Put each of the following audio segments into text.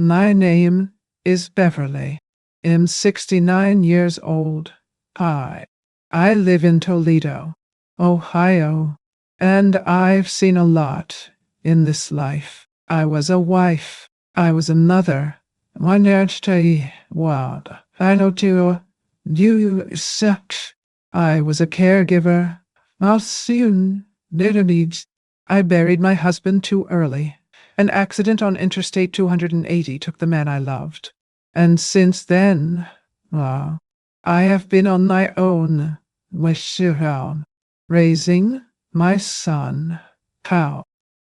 My name is Beverly. I'm 69 years old. I live in Toledo, Ohio, and I've seen a lot in this life. I was a wife. I was a mother. One yesterday, what? I know too. You suck. I was a caregiver. I'll soon. Didn't I buried my husband too early. An accident on Interstate 280 took the man I loved. And since then, I have been on my own, raising my son,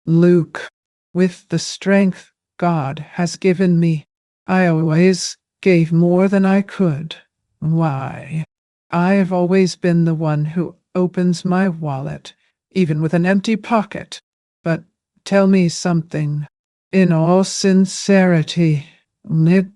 Luke, with the strength God has given me. I always gave more than I could. Why? I've always been the one who opens my wallet, even with an empty pocket. But tell me something, in all sincerity,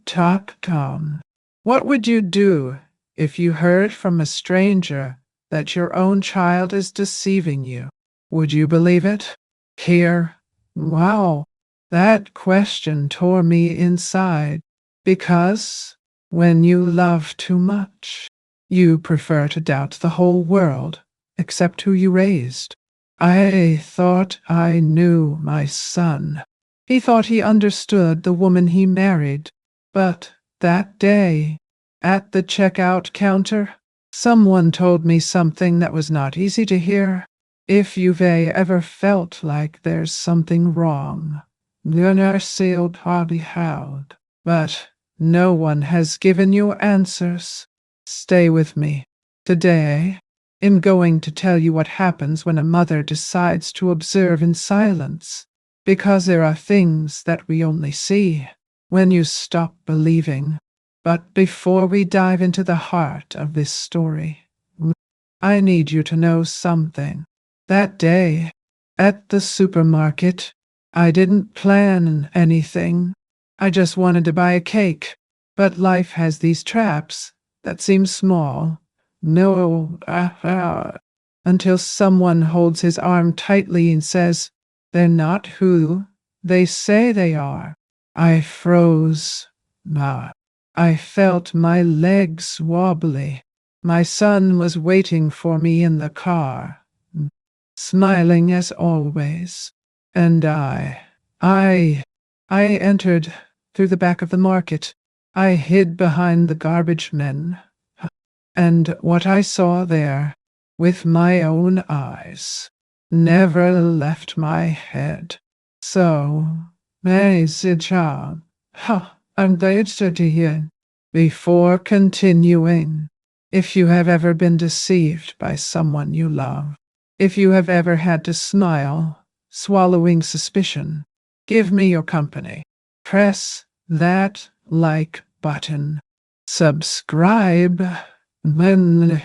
Tom. What would you do if you heard from a stranger that your own child is deceiving you? Would you believe it? Here? Wow, that question tore me inside, because when you love too much, you prefer to doubt the whole world, except who you raised. I thought I knew my son. He thought he understood the woman he married. But that day, at the checkout counter, someone told me something that was not easy to hear. If you've ever felt like there's something wrong, you're sealed hardly held. But no one has given you answers. Stay with me. Today, I'm going to tell you what happens when a mother decides to observe in silence, because there are things that we only see when you stop believing. But before we dive into the heart of this story, I need you to know something. That day, at the supermarket, I didn't plan anything. I just wanted to buy a cake. But life has these traps that seem small. Until someone holds his arm tightly and says, they're not who they say they are. I froze. I felt my legs wobbly. My son was waiting for me in the car, smiling as always. And I entered through the back of the market. I hid behind the garbage men. And what I saw there, with my own eyes, never left my head. So, I'm glad to hear. Before continuing, if you have ever been deceived by someone you love, if you have ever had to smile, swallowing suspicion, give me your company. Press that like button. Subscribe. Not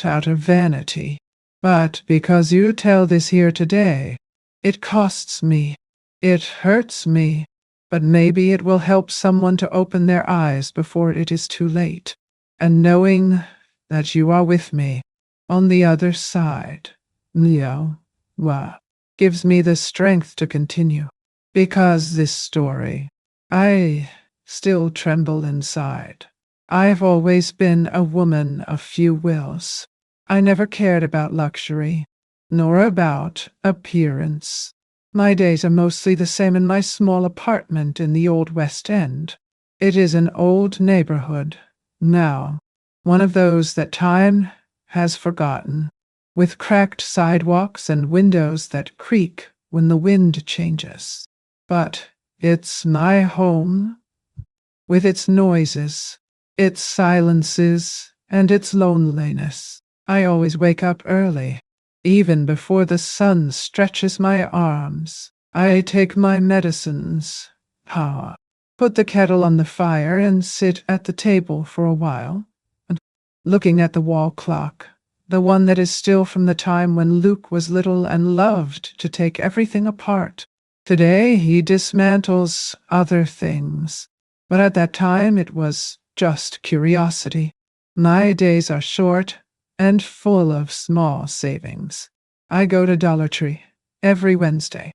out of vanity, but because you tell this here today. It costs me. It hurts me. But maybe it will help someone to open their eyes before it is too late. And knowing that you are with me on the other side, gives me the strength to continue. Because this story, I still tremble inside. I've always been a woman of few wills. I never cared about luxury, nor about appearance. My days are mostly the same in my small apartment in the old West End. It is an old neighborhood, now, one of those that time has forgotten, with cracked sidewalks and windows that creak when the wind changes. But it's my home, with its noises, its silences, and its loneliness. I always wake up early, even before the sun stretches my arms. I take my medicines, put the kettle on the fire and sit at the table for a while, looking at the wall clock, the one that is still from the time when Luke was little and loved to take everything apart. Today he dismantles other things, but at that time it was just curiosity. My days are short and full of small savings. I go to Dollar Tree every Wednesday.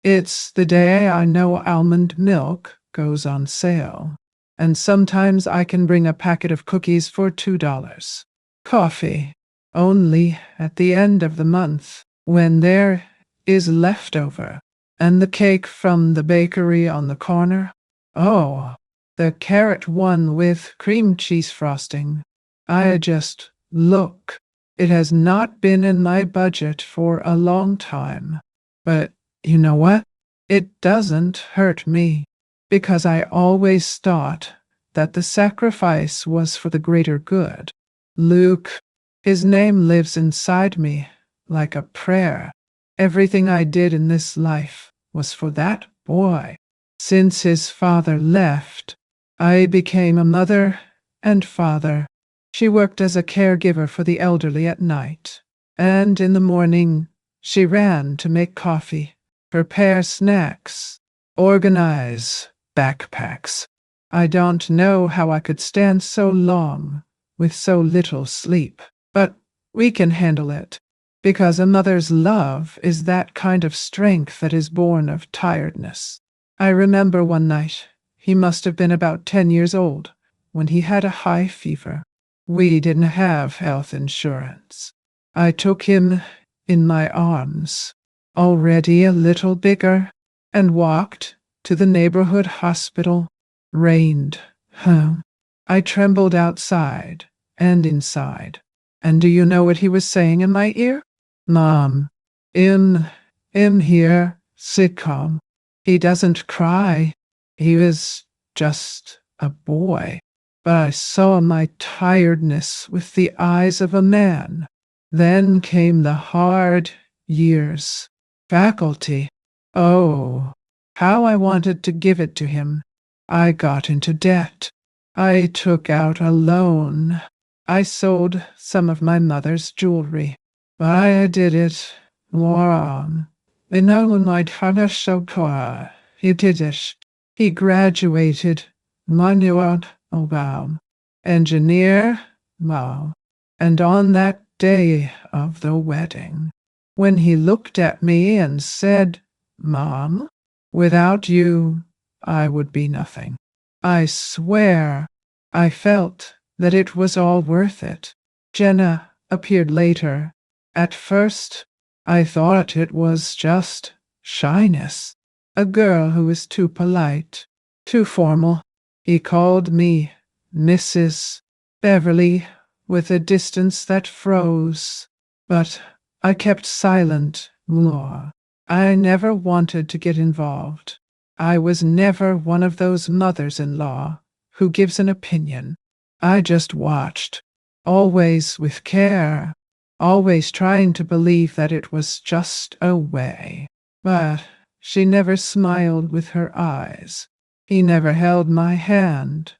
It's the day I know almond milk goes on sale, and sometimes I can bring a packet of cookies for $2. Coffee, only at the end of the month, when there is leftover, and the cake from the bakery on the corner. Oh, the carrot one with cream cheese frosting. I just look. It has not been in my budget for a long time. But you know what? It doesn't hurt me, because I always thought that the sacrifice was for the greater good. Luke, his name lives inside me like a prayer. Everything I did in this life was for that boy. Since his father left, I became a mother and father. She worked as a caregiver for the elderly at night, and in the morning she ran to make coffee, prepare snacks, organize backpacks. I don't know how I could stand so long with so little sleep, but we can handle it, because a mother's love is that kind of strength that is born of tiredness. I remember one night, he must have been about 10 years old, when he had a high fever. We didn't have health insurance. I took him in my arms, already a little bigger, and walked to the neighborhood hospital. Rained. I trembled outside and inside. And do you know what he was saying in my ear? Mom, I'm here, sitcom. He doesn't cry. He was just a boy. But I saw my tiredness with the eyes of a man. Then came the hard years. Faculty. Oh, how I wanted to give it to him. I got into debt. I took out a loan. I sold some of my mother's jewelry. But I did it wrong. And no one might have us so poor. He did it. He graduated. Monument, oh wow. Engineer, wow. And on that day of the wedding, when he looked at me and said, Mom, without you, I would be nothing. I swear I felt that it was all worth it. Jenna appeared later. At first, I thought it was just shyness. A girl who was too polite, too formal. He called me Mrs. Beverly with a distance that froze. But I kept silent, Laura. I never wanted to get involved. I was never one of those mothers-in-law who gives an opinion. I just watched, always with care, always trying to believe that it was just a way. But she never smiled with her eyes. He never held my hand.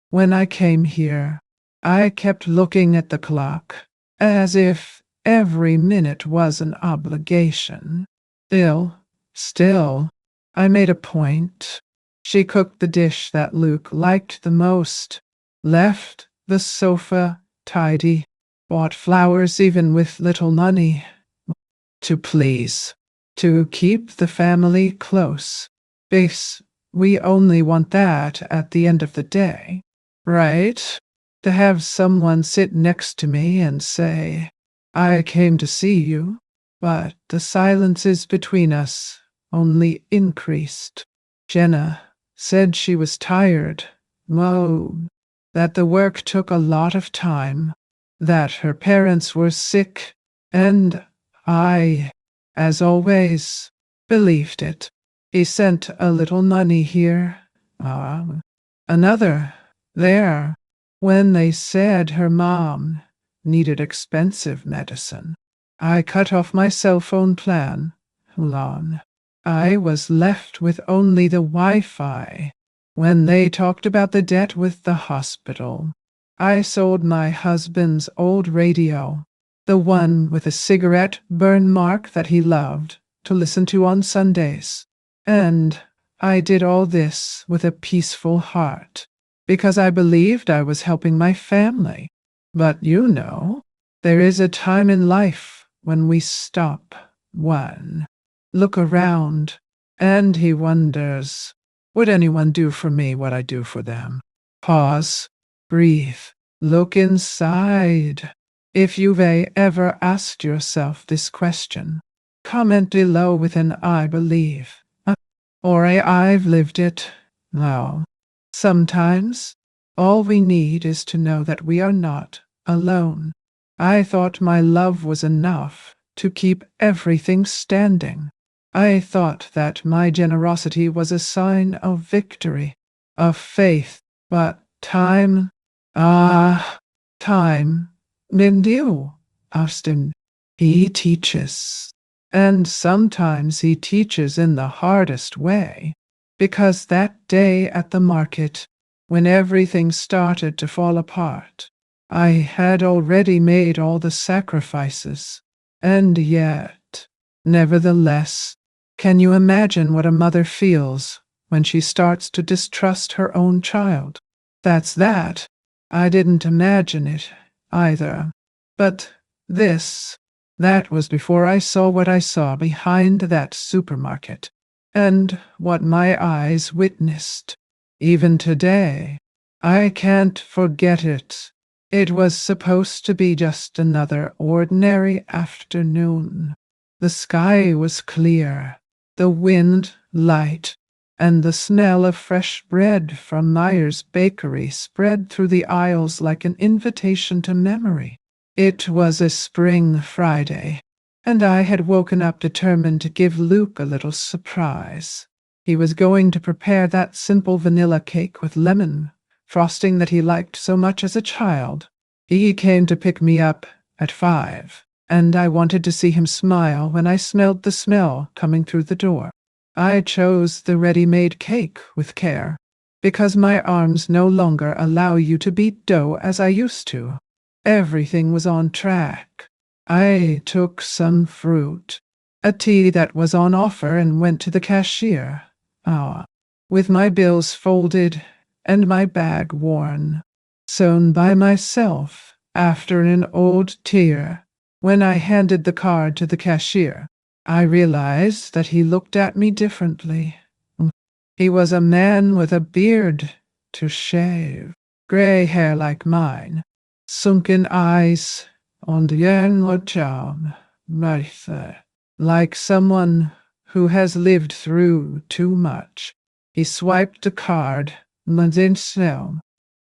When I came here, I kept looking at the clock, as if every minute was an obligation. Still, I made a point. She cooked the dish that Luke liked the most, left the sofa tidy, bought flowers even with little money, to please, to keep the family close. Because we only want that at the end of the day, right? To have someone sit next to me and say, I came to see you, but the silences between us only increased. Jenna said she was tired, that the work took a lot of time, that her parents were sick, and I, as always, believed it. He sent a little money here, another there, when they said her mom needed expensive medicine. I cut off my cell phone plan. I was left with only the Wi-Fi. When they talked about the debt with the hospital, I sold my husband's old radio, the one with a cigarette burn mark that he loved, to listen to on Sundays. And I did all this with a peaceful heart, because I believed I was helping my family. But you know, there is a time in life when we stop. Look around. and he wonders, would anyone do for me what I do for them? Pause, breathe, look inside. If you've ever asked yourself this question, comment below with an I believe, or a I've lived it. Now, sometimes all we need is to know that we are not alone. I thought my love was enough to keep everything standing. I thought that my generosity was a sign of victory, of faith, but time, Mindiu, Austin, he teaches. And sometimes he teaches in the hardest way, because that day at the market, when everything started to fall apart, I had already made all the sacrifices, and yet, nevertheless, can you imagine what a mother feels when she starts to distrust her own child? That's that. I didn't imagine it either. But that was before I saw what I saw behind that supermarket, and what my eyes witnessed. Even today, I can't forget it. It was supposed to be just another ordinary afternoon. The sky was clear, the wind light, and the smell of fresh bread from Meyer's bakery spread through the aisles like an invitation to memory. It was a spring Friday, and I had woken up determined to give Luke a little surprise. He was going to prepare that simple vanilla cake with lemon frosting that he liked so much as a child. He came to pick me up at 5, and I wanted to see him smile when I smelled the smell coming through the door. I chose the ready-made cake with care, because my arms no longer allow you to beat dough as I used to. Everything was on track. I took some fruit, a tea that was on offer, and went to the cashier. With my bills folded and my bag worn, sewn by myself after an old tear. When I handed the card to the cashier, I realized that he looked at me differently. He was a man with a beard to shave, gray hair like mine, sunken eyes, and young charm, Martha, like someone who has lived through too much. He swiped the card, and then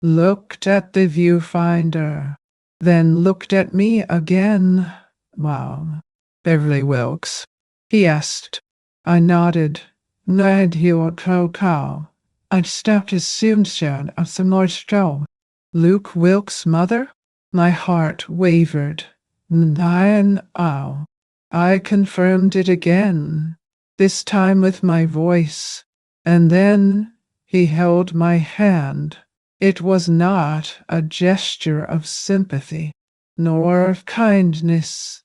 looked at the viewfinder, then looked at me again. Wow. Beverly Wilkes, he asked. I nodded. Ned your cow. I stepped his simshan of some North Stroll. Luke Wilkes' mother? My heart wavered. I confirmed it again, this time with my voice, and then he held my hand. It was not a gesture of sympathy, nor of kindness.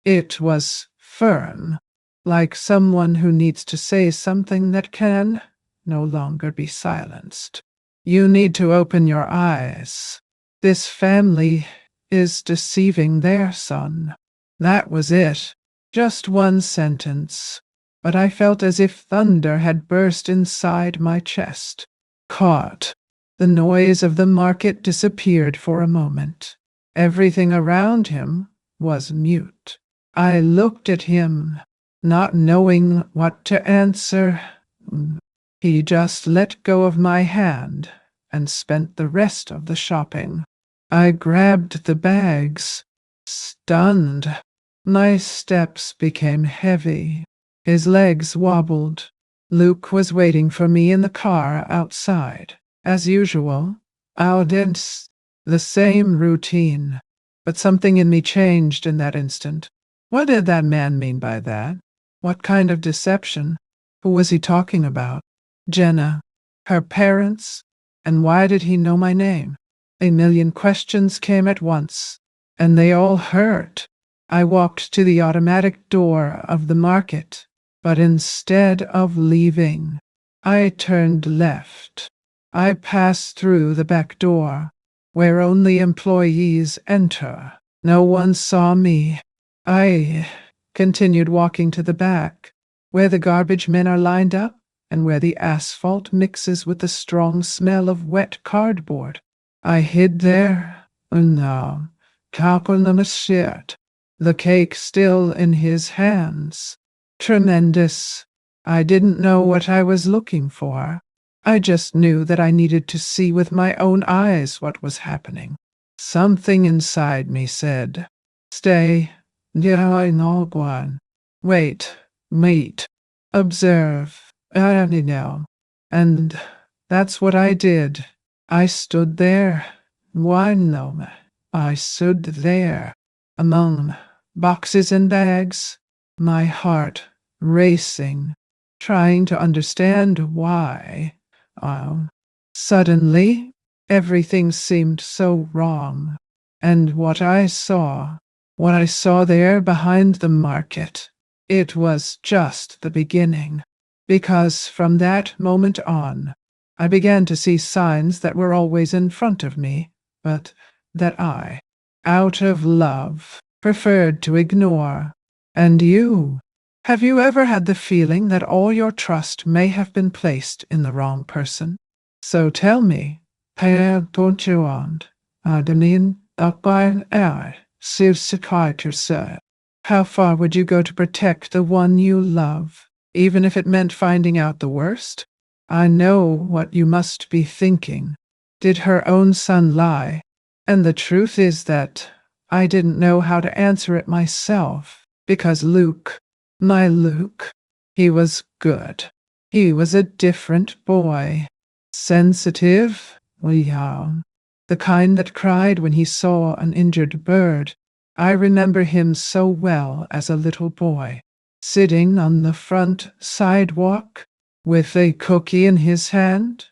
It was firm, like someone who needs to say something that can no longer be silenced. You need to open your eyes. This family is deceiving their son. That was it. Just one sentence. But I felt as if thunder had burst inside my chest. Caught. The noise of the market disappeared for a moment. Everything around him was mute. I looked at him, not knowing what to answer. He just let go of my hand and spent the rest of the shopping. I grabbed the bags, stunned. My steps became heavy. His legs wobbled. Luke was waiting for me in the car outside. As usual, the same routine. But something in me changed in that instant. What did that man mean by that? What kind of deception? Who was he talking about? Jenna? Her parents? And why did he know my name? A million questions came at once, and they all hurt. I walked to the automatic door of the market, but instead of leaving, I turned left. I passed through the back door, where only employees enter. No one saw me. I continued walking to the back, where the garbage men are lined up, and where the asphalt mixes with the strong smell of wet cardboard. I hid there, and now, shit, the cake still in his hands. Tremendous. I didn't know what I was looking for. I just knew that I needed to see with my own eyes what was happening. Something inside me said, "Stay, I know one. Wait, meet, observe, know." And that's what I did. I stood there. One moment, I stood there, among boxes and bags, my heart racing, trying to understand why. Um, Suddenly, everything seemed so wrong. And what I saw there behind the market, it was just the beginning. Because from that moment on, I began to see signs that were always in front of me, but that I, out of love, preferred to ignore. And you? Have you ever had the feeling that all your trust may have been placed in the wrong person? So tell me, don't you want? Adeline, Akbar, sir. How far would you go to protect the one you love, even if it meant finding out the worst? I know what you must be thinking. Did her own son lie? And the truth is that I didn't know how to answer it myself, because my Luke, he was good. He was a different boy. Sensitive, young, the kind that cried when he saw an injured bird. I remember him so well as a little boy, sitting on the front sidewalk with a cookie in his hand.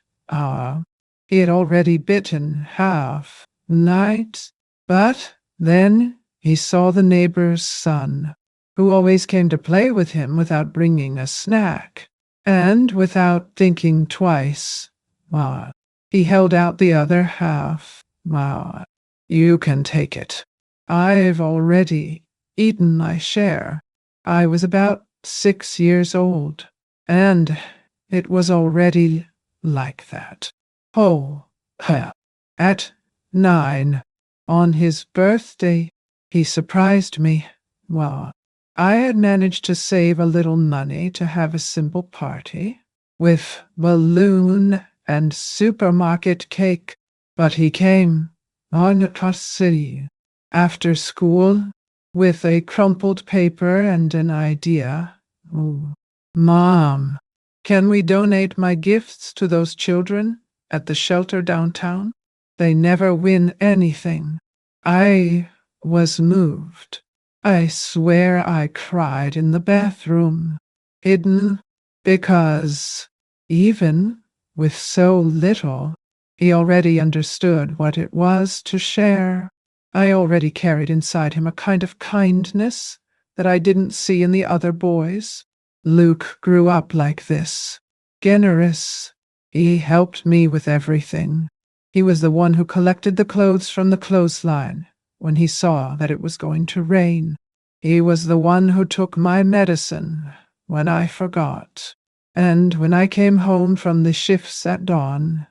He had already bitten half night, but then he saw the neighbor's son, who always came to play with him without bringing a snack, and without thinking twice, he held out the other half. You can take it. I've already eaten my share. I was about 6 years old, and it was already like that. Oh, at 9, on his birthday, he surprised me. I had managed to save a little money to have a simple party with balloon and supermarket cake, but he came on the city after school with a crumpled paper and an idea. Oh, Mom, can we donate my gifts to those children at the shelter downtown? They never win anything. I was moved. I swear I cried in the bathroom, hidden, because even with so little, he already understood what it was to share. I already carried inside him a kind of kindness that I didn't see in the other boys. Luke grew up like this, generous. He helped me with everything. He was the one who collected the clothes from the clothesline when he saw that it was going to rain. He was the one who took my medicine when I forgot. And when I came home from the shifts at dawn,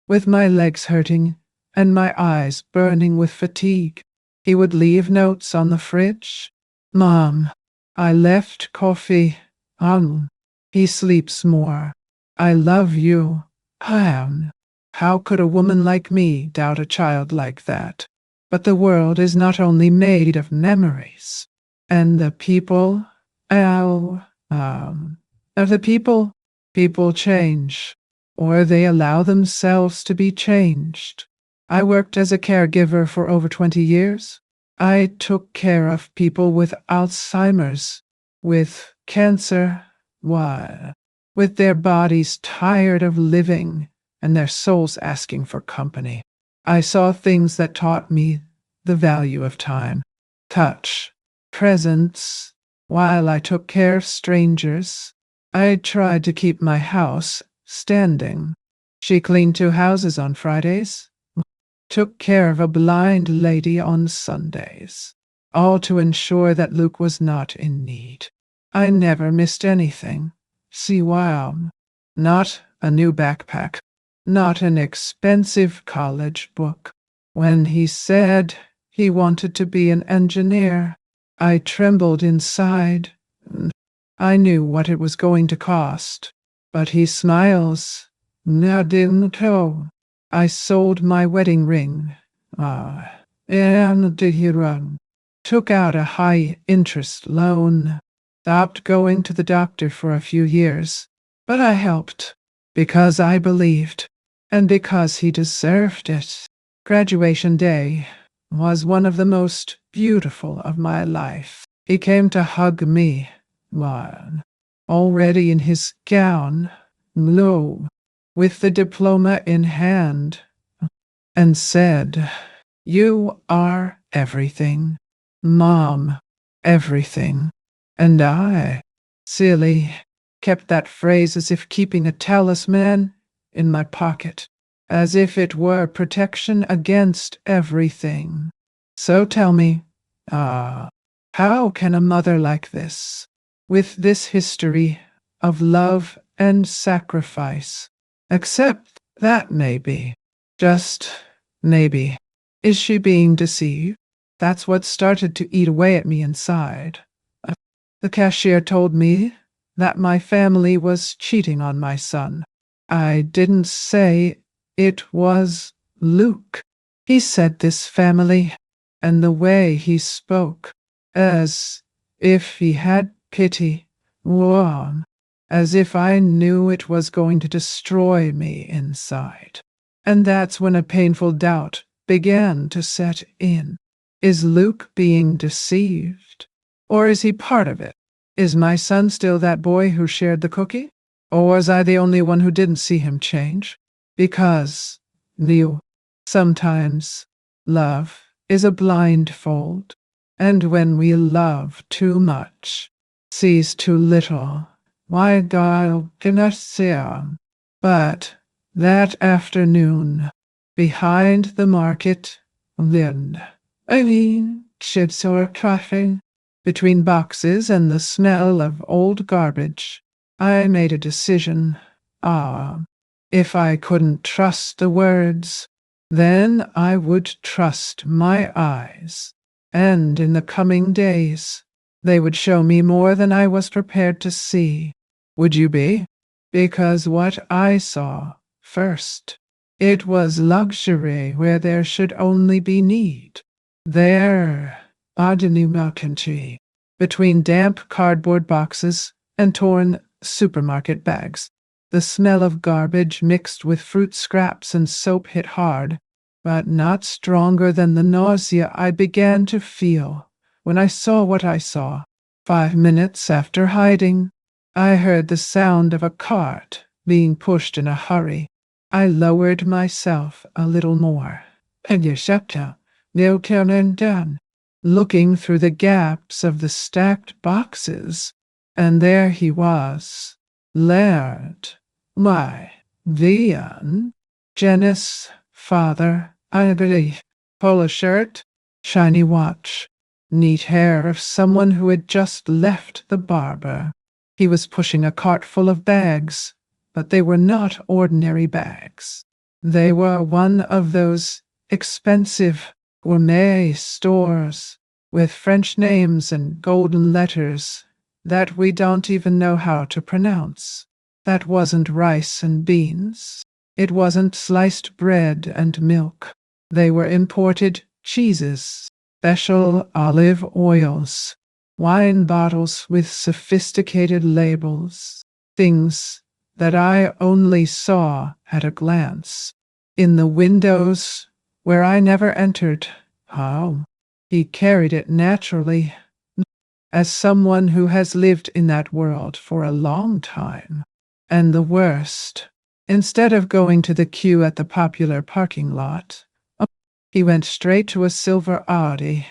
with my legs hurting and my eyes burning with fatigue, he would leave notes on the fridge. Mom, I left coffee on. He sleeps more. I love you. How could a woman like me doubt a child like that? But the world is not only made of memories, and the people, people change, or they allow themselves to be changed. I worked as a caregiver for over 20 years. I took care of people with Alzheimer's, with cancer, with their bodies tired of living and their souls asking for company. I saw things that taught me the value of time, touch, presence. While I took care of strangers, I tried to keep my house standing. She cleaned 2 houses on Fridays, took care of a blind lady on Sundays, all to ensure that Luke was not in need. I never missed anything. See, wow. Not a new backpack. Not an expensive college book. When he said he wanted to be an engineer, I trembled inside. I knew what it was going to cost. But he smiles. I didn't know. I sold my wedding ring. And he run. Took out a high-interest loan. Stopped going to the doctor for a few years. But I helped. Because I believed. And because he deserved it. Graduation day was one of the most beautiful of my life. He came to hug me. One. Already in his gown. Low. With the diploma in hand. And said, "You are everything. Mom, everything." And I, silly, kept that phrase as if keeping a talisman in my pocket, as if it were protection against everything. So tell me, how can a mother like this, with this history of love and sacrifice, accept that maybe, just maybe, is she being deceived? That's what started to eat away at me inside. The cashier told me that my family was cheating on my son. I didn't say it was Luke. He said this family, and the way he spoke, as if he had pity, warm, as if I knew it was going to destroy me inside. And that's when a painful doubt began to set in. Is Luke being deceived? Or is he part of it? Is my son still that boy who shared the cookie? Or was I the only one who didn't see him change? Because, Leo, sometimes love is a blindfold, and when we love too much, sees too little, why God cannot see him. But that afternoon, behind the market, chips or traffic, between boxes and the smell of old garbage, I made a decision. If I couldn't trust the words, then I would trust my eyes. And in the coming days, they would show me more than I was prepared to see. Would you be? Because what I saw first, it was luxury where there should only be need. There, country, between damp cardboard boxes and torn supermarket bags. The smell of garbage mixed with fruit scraps and soap hit hard, but not stronger than the nausea I began to feel when I saw what I saw. 5 minutes after hiding, I heard the sound of a cart being pushed in a hurry. I lowered myself a little more. Looking through the gaps of the stacked boxes, and there he was, Laird, my Vian, Janice, father, I believe, polo shirt, shiny watch, neat hair of someone who had just left the barber. He was pushing a cart full of bags, but they were not ordinary bags. They were one of those expensive gourmet stores with French names and golden letters that we don't even know how to pronounce. That wasn't rice and beans. It wasn't sliced bread and milk. They were imported cheeses, special olive oils, wine bottles with sophisticated labels, things that I only saw at a glance. In the windows where I never entered, he carried it naturally, as someone who has lived in that world for a long time. And the worst, instead of going to the queue at the popular parking lot, he went straight to a silver Audi,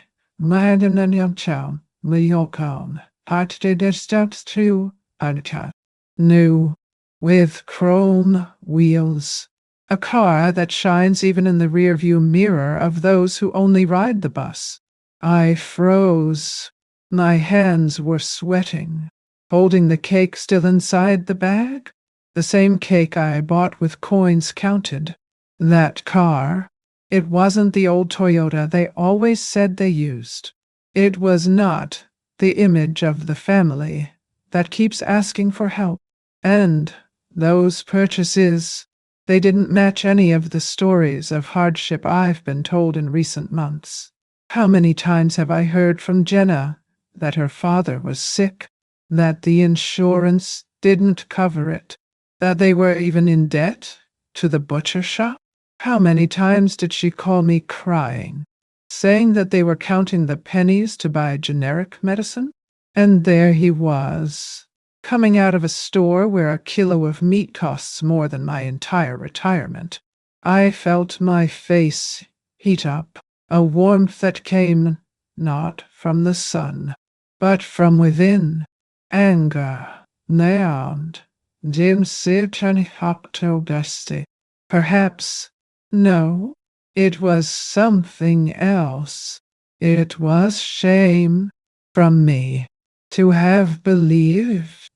new, with chrome wheels, a car that shines even in the rearview mirror of those who only ride the bus. I froze. My hands were sweating. holding the cake still inside the bag. The same cake I bought with coins counted. That car, it wasn't the old Toyota they always said they used. It was not the image of the family that keeps asking for help. And those purchases, they didn't match any of the stories of hardship I've been told in recent months. How many times have I heard from Jenna that her father was sick, that the insurance didn't cover it, that they were even in debt to the butcher shop? How many times did she call me crying, saying that they were counting the pennies to buy generic medicine? And there he was, coming out of a store where a kilo of meat costs more than my entire retirement. I felt my face heat up, a warmth that came not from the sun, but from within. Anger, neond, dim sirchani hoptogasti. Perhaps, no, it was something else. It was shame from me to have believed,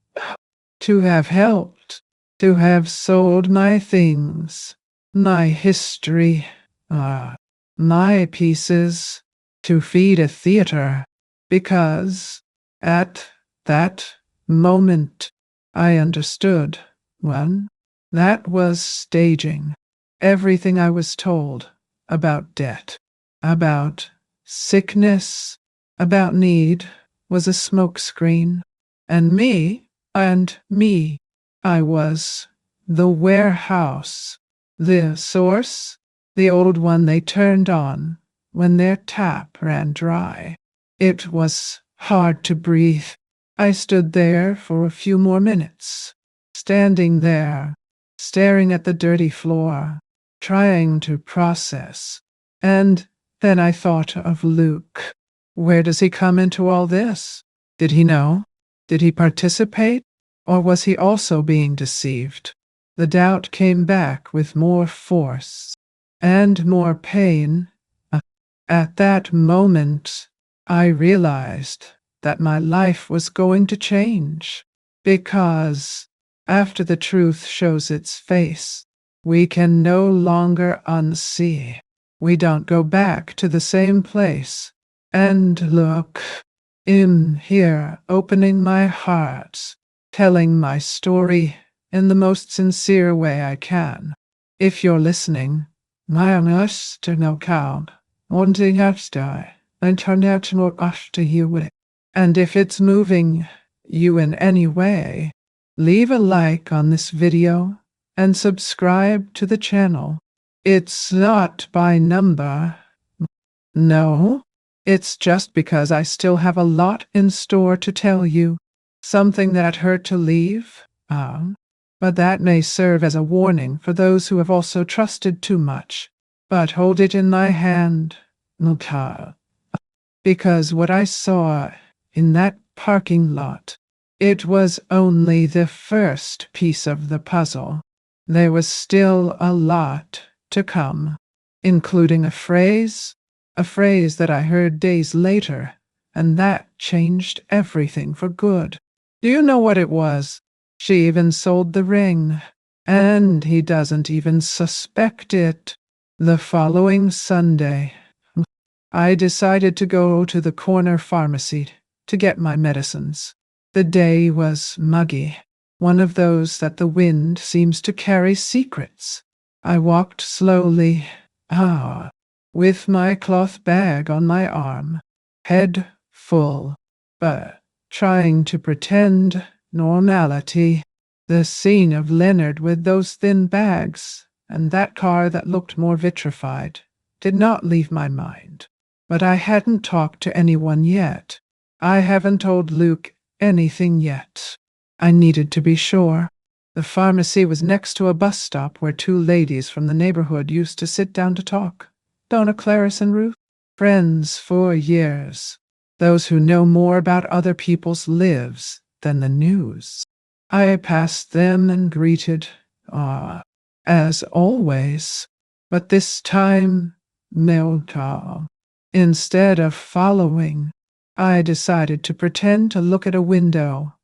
to have helped, to have sold my things, my history, my pieces, to feed a theater, because at that moment I understood, one, that was staging. Everything I was told about debt, about sickness, about need was a smokescreen. And me, I was the warehouse, the source, the old one they turned on when their tap ran dry. It was hard to breathe. I stood there for a few more minutes, standing there, staring at the dirty floor, trying to process. And then I thought of Luke. Where does he come into all this? Did he know? Did he participate? Or was he also being deceived? The doubt came back with more force and more pain. At that moment, I realized that my life was going to change, because after the truth shows its face, we can no longer unsee. We don't go back to the same place. And look, in here, opening my heart, telling my story in the most sincere way I can. If you're listening, my honest to no count, wanting die, and turn out to more after you with it. And if it's moving you in any way, leave a like on this video and subscribe to the channel. It's not by number. No, it's just because I still have a lot in store to tell you. Something that hurt to leave, but that may serve as a warning for those who have also trusted too much. But hold it in my hand, Mutar, because what I saw in that parking lot, it was only the first piece of the puzzle. There was still a lot to come, including a phrase that I heard days later, and that changed everything for good. Do you know what it was? She even sold the ring, and he doesn't even suspect it. The following Sunday, I decided to go to the corner pharmacy to get my medicines. The day was muggy, one of those that the wind seems to carry secrets. I walked slowly, with my cloth bag on my arm, head full, but trying to pretend normality. The scene of Leonard with those thin bags and that car that looked more vitrified did not leave my mind. But I hadn't talked to anyone yet. I haven't told Luke anything yet. I needed to be sure. The pharmacy was next to a bus stop where two ladies from the neighborhood used to sit down to talk. Donna Clarice and Ruth, friends for years. Those who know more about other people's lives than the news. I passed them and greeted, as always. But this time, Melta. Instead of following, I decided to pretend to look at a window.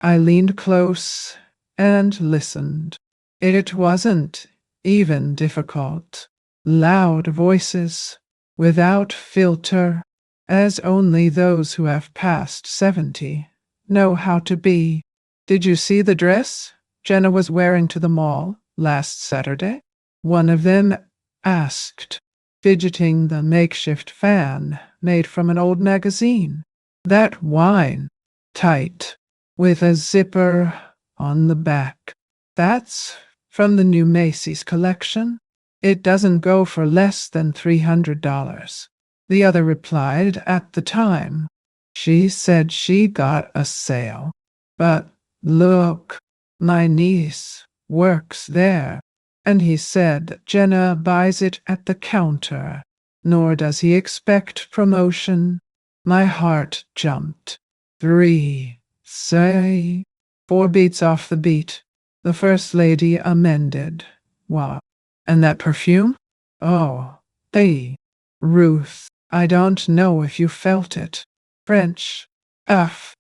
I leaned close and listened. It wasn't even difficult. Loud voices, without filter, as only those who have passed 70 know how to be. Did you see the dress Jenna was wearing to the mall last Saturday? One of them asked, fidgeting the makeshift fan made from an old magazine. That wine, tight, with a zipper on the back. That's from the new Macy's collection. It doesn't go for less than $300. The other replied at the time. She said she got a sale. But look, my niece works there. And he said Jenna buys it at the counter. Nor does he expect promotion. My heart jumped. 3, say, 4 beats off the beat. The First Lady amended. What? And that perfume? Oh, hey, Ruth, I don't know if you felt it. French. Frances.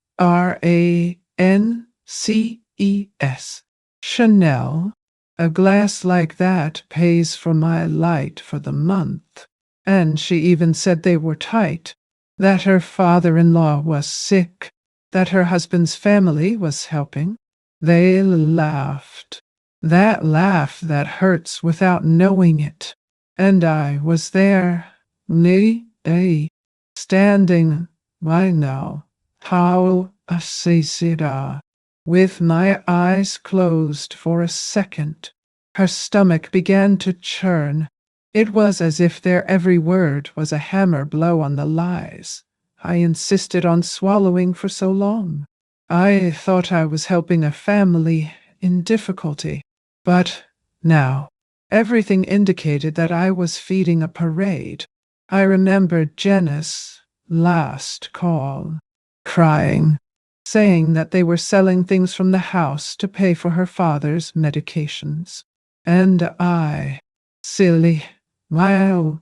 Chanel. A glass like that pays for my light for the month. And she even said they were tight. That her father-in-law was sick. That her husband's family was helping. They laughed. That laugh that hurts without knowing it. And I was there, standing, I know, how assisida, with my eyes closed for a second. Her stomach began to churn. It was as if their every word was a hammer blow on the lies I insisted on swallowing for so long. I thought I was helping a family in difficulty. But now, everything indicated that I was feeding a parade. I remembered Jenna's last call, crying, saying that they were selling things from the house to pay for her father's medications. And I, silly, wild,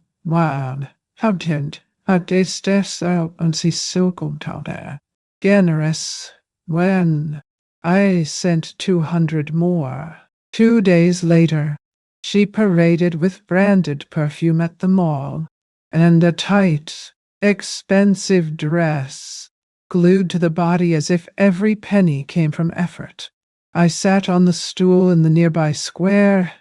how did so and see so there, generous, when I sent 200 more. 2 days later, she paraded with branded perfume at the mall, and a tight, expensive dress, glued to the body as if every penny came from effort. I sat on the stool in the nearby square.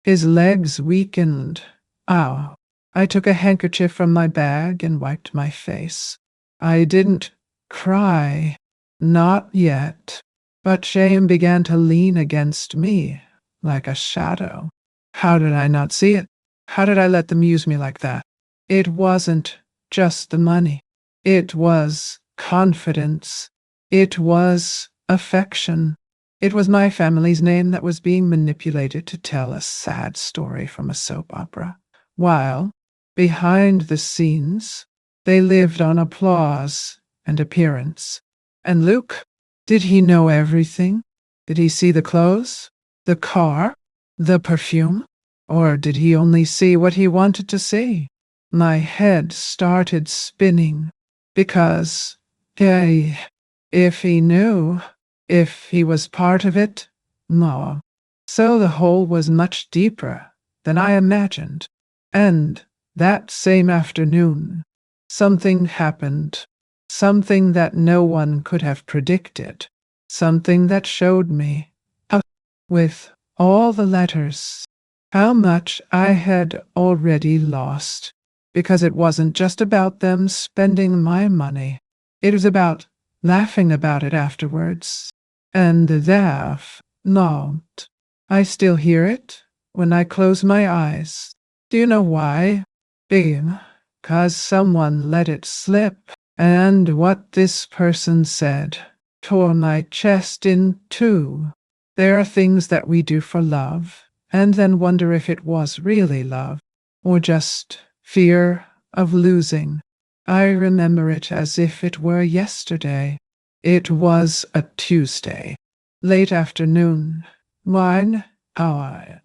His legs weakened. Ow. I took a handkerchief from my bag and wiped my face. I didn't cry. Not yet. But shame began to lean against me, like a shadow. How did I not see it? How did I let them use me like that? It wasn't just the money. It was confidence. It was affection. It was my family's name that was being manipulated to tell a sad story from a soap opera. While, behind the scenes, they lived on applause and appearance. And Luke? Did he know everything? Did he see the clothes, the car, the perfume? Or did he only see what he wanted to see? My head started spinning, because, if he knew, if he was part of it, no. So the hole was much deeper than I imagined. And that same afternoon, something happened. Something that no one could have predicted. Something that showed me, with all the letters, how much I had already lost. Because it wasn't just about them spending my money. It was about laughing about it afterwards. And the laugh, not. I still hear it when I close my eyes. Do you know why? Because someone let it slip. And what this person said tore my chest in two. There are things that we do for love, and then wonder if it was really love, or just fear of losing. I remember it as if it were yesterday. It was a Tuesday, late afternoon, 1 hour,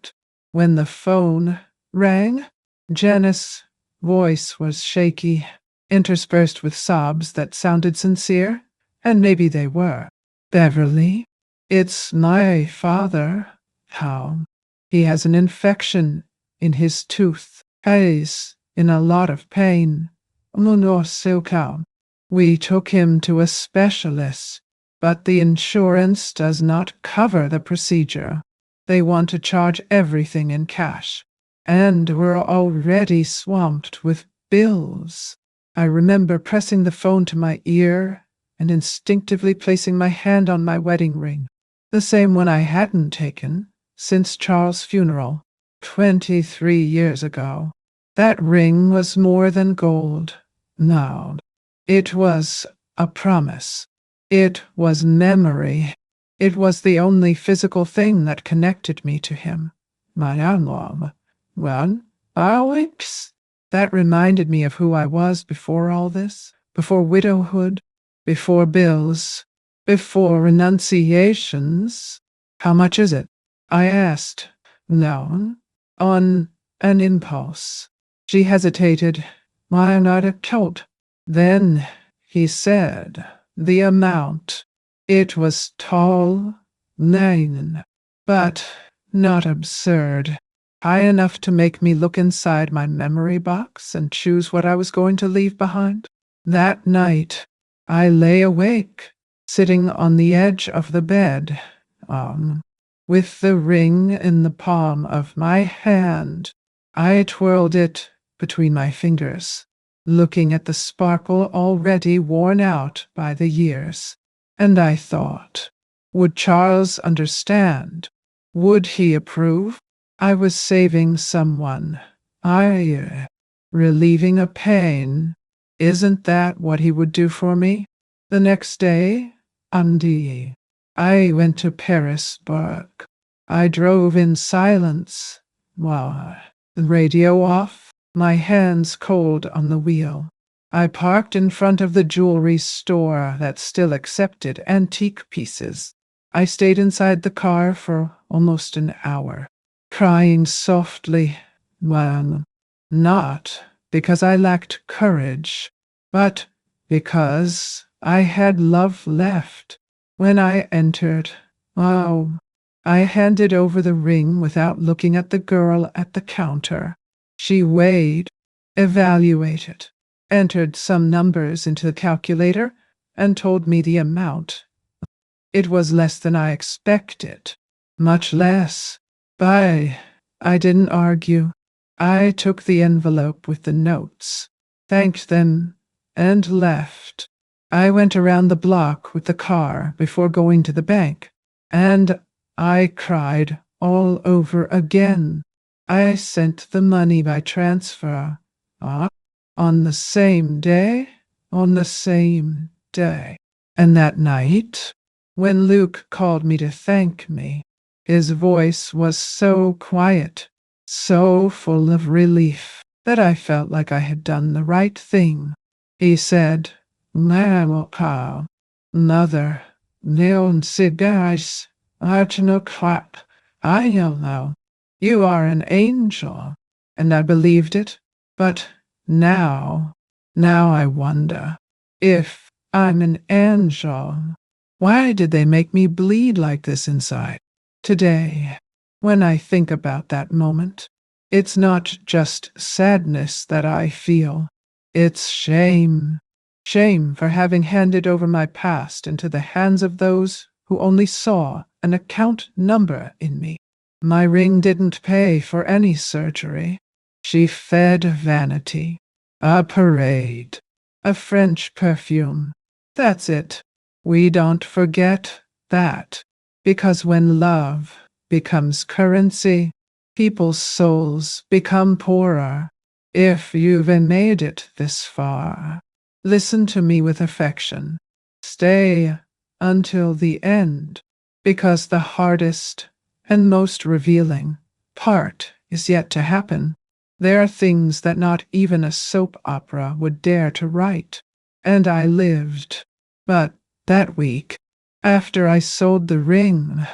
when the phone rang. Jenna's voice was shaky, interspersed with sobs that sounded sincere, and maybe they were. Beverly, it's my father. How? He has an infection in his tooth. He's in a lot of pain. No, so calm. We took him to a specialist, but the insurance does not cover the procedure. They want to charge everything in cash, and we're already swamped with bills. I remember pressing the phone to my ear and instinctively placing my hand on my wedding ring, the same one I hadn't taken since Charles' funeral 23 years ago. That ring was more than gold. No, it was a promise. It was memory. It was the only physical thing that connected me to him. My outlaw. Well, Alex. That reminded me of who I was before all this, before widowhood, before bills, before renunciations. How much is it? I asked. No, on an impulse. She hesitated. Why not a coat? Then he said the amount. It was tall, lean, but not absurd. High enough to make me look inside my memory box and choose what I was going to leave behind. That night, I lay awake, sitting on the edge of the bed, with the ring in the palm of my hand. I twirled it between my fingers, looking at the sparkle already worn out by the years. And I thought, would Charles understand? Would he approve? I was saving someone. Relieving a pain. Isn't that what he would do for me? The next day, I went to Parisburg. I drove in silence. The radio off, my hands cold on the wheel. I parked in front of the jewelry store that still accepted antique pieces. I stayed inside the car for almost an hour, crying softly. Not because I lacked courage, but because I had love left. When I entered, I handed over the ring without looking at the girl at the counter. She weighed, evaluated, entered some numbers into the calculator, and told me the amount. It was less than I expected, much less. But I didn't argue. I took the envelope with the notes, thanked them, and left. I went around the block with the car before going to the bank, and I cried all over again. I sent the money by transfer. On the same day? On the same day. And that night, when Luke called me to thank me, his voice was so quiet, so full of relief, that I felt like I had done the right thing. He said, Mother, neon cigars, archino clap, I know. You are an angel. And I believed it. But now I wonder if I'm an angel. Why did they make me bleed like this inside? Today, when I think about that moment, it's not just sadness that I feel. It's shame. Shame for having handed over my past into the hands of those who only saw an account number in me. My ring didn't pay for any surgery. She fed vanity. A parade. A French perfume. That's it. We don't forget that. Because when love becomes currency, people's souls become poorer. If you've made it this far, listen to me with affection. Stay until the end, because the hardest and most revealing part is yet to happen. There are things that not even a soap opera would dare to write. And I lived. But that week, after I sold the ring,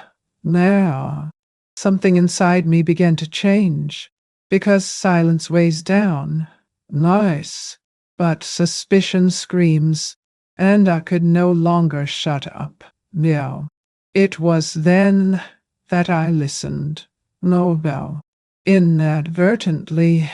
now, something inside me began to change. Because silence weighs down. Nice. But suspicion screams, and I could no longer shut up. No. It was then that I listened. No. Inadvertently,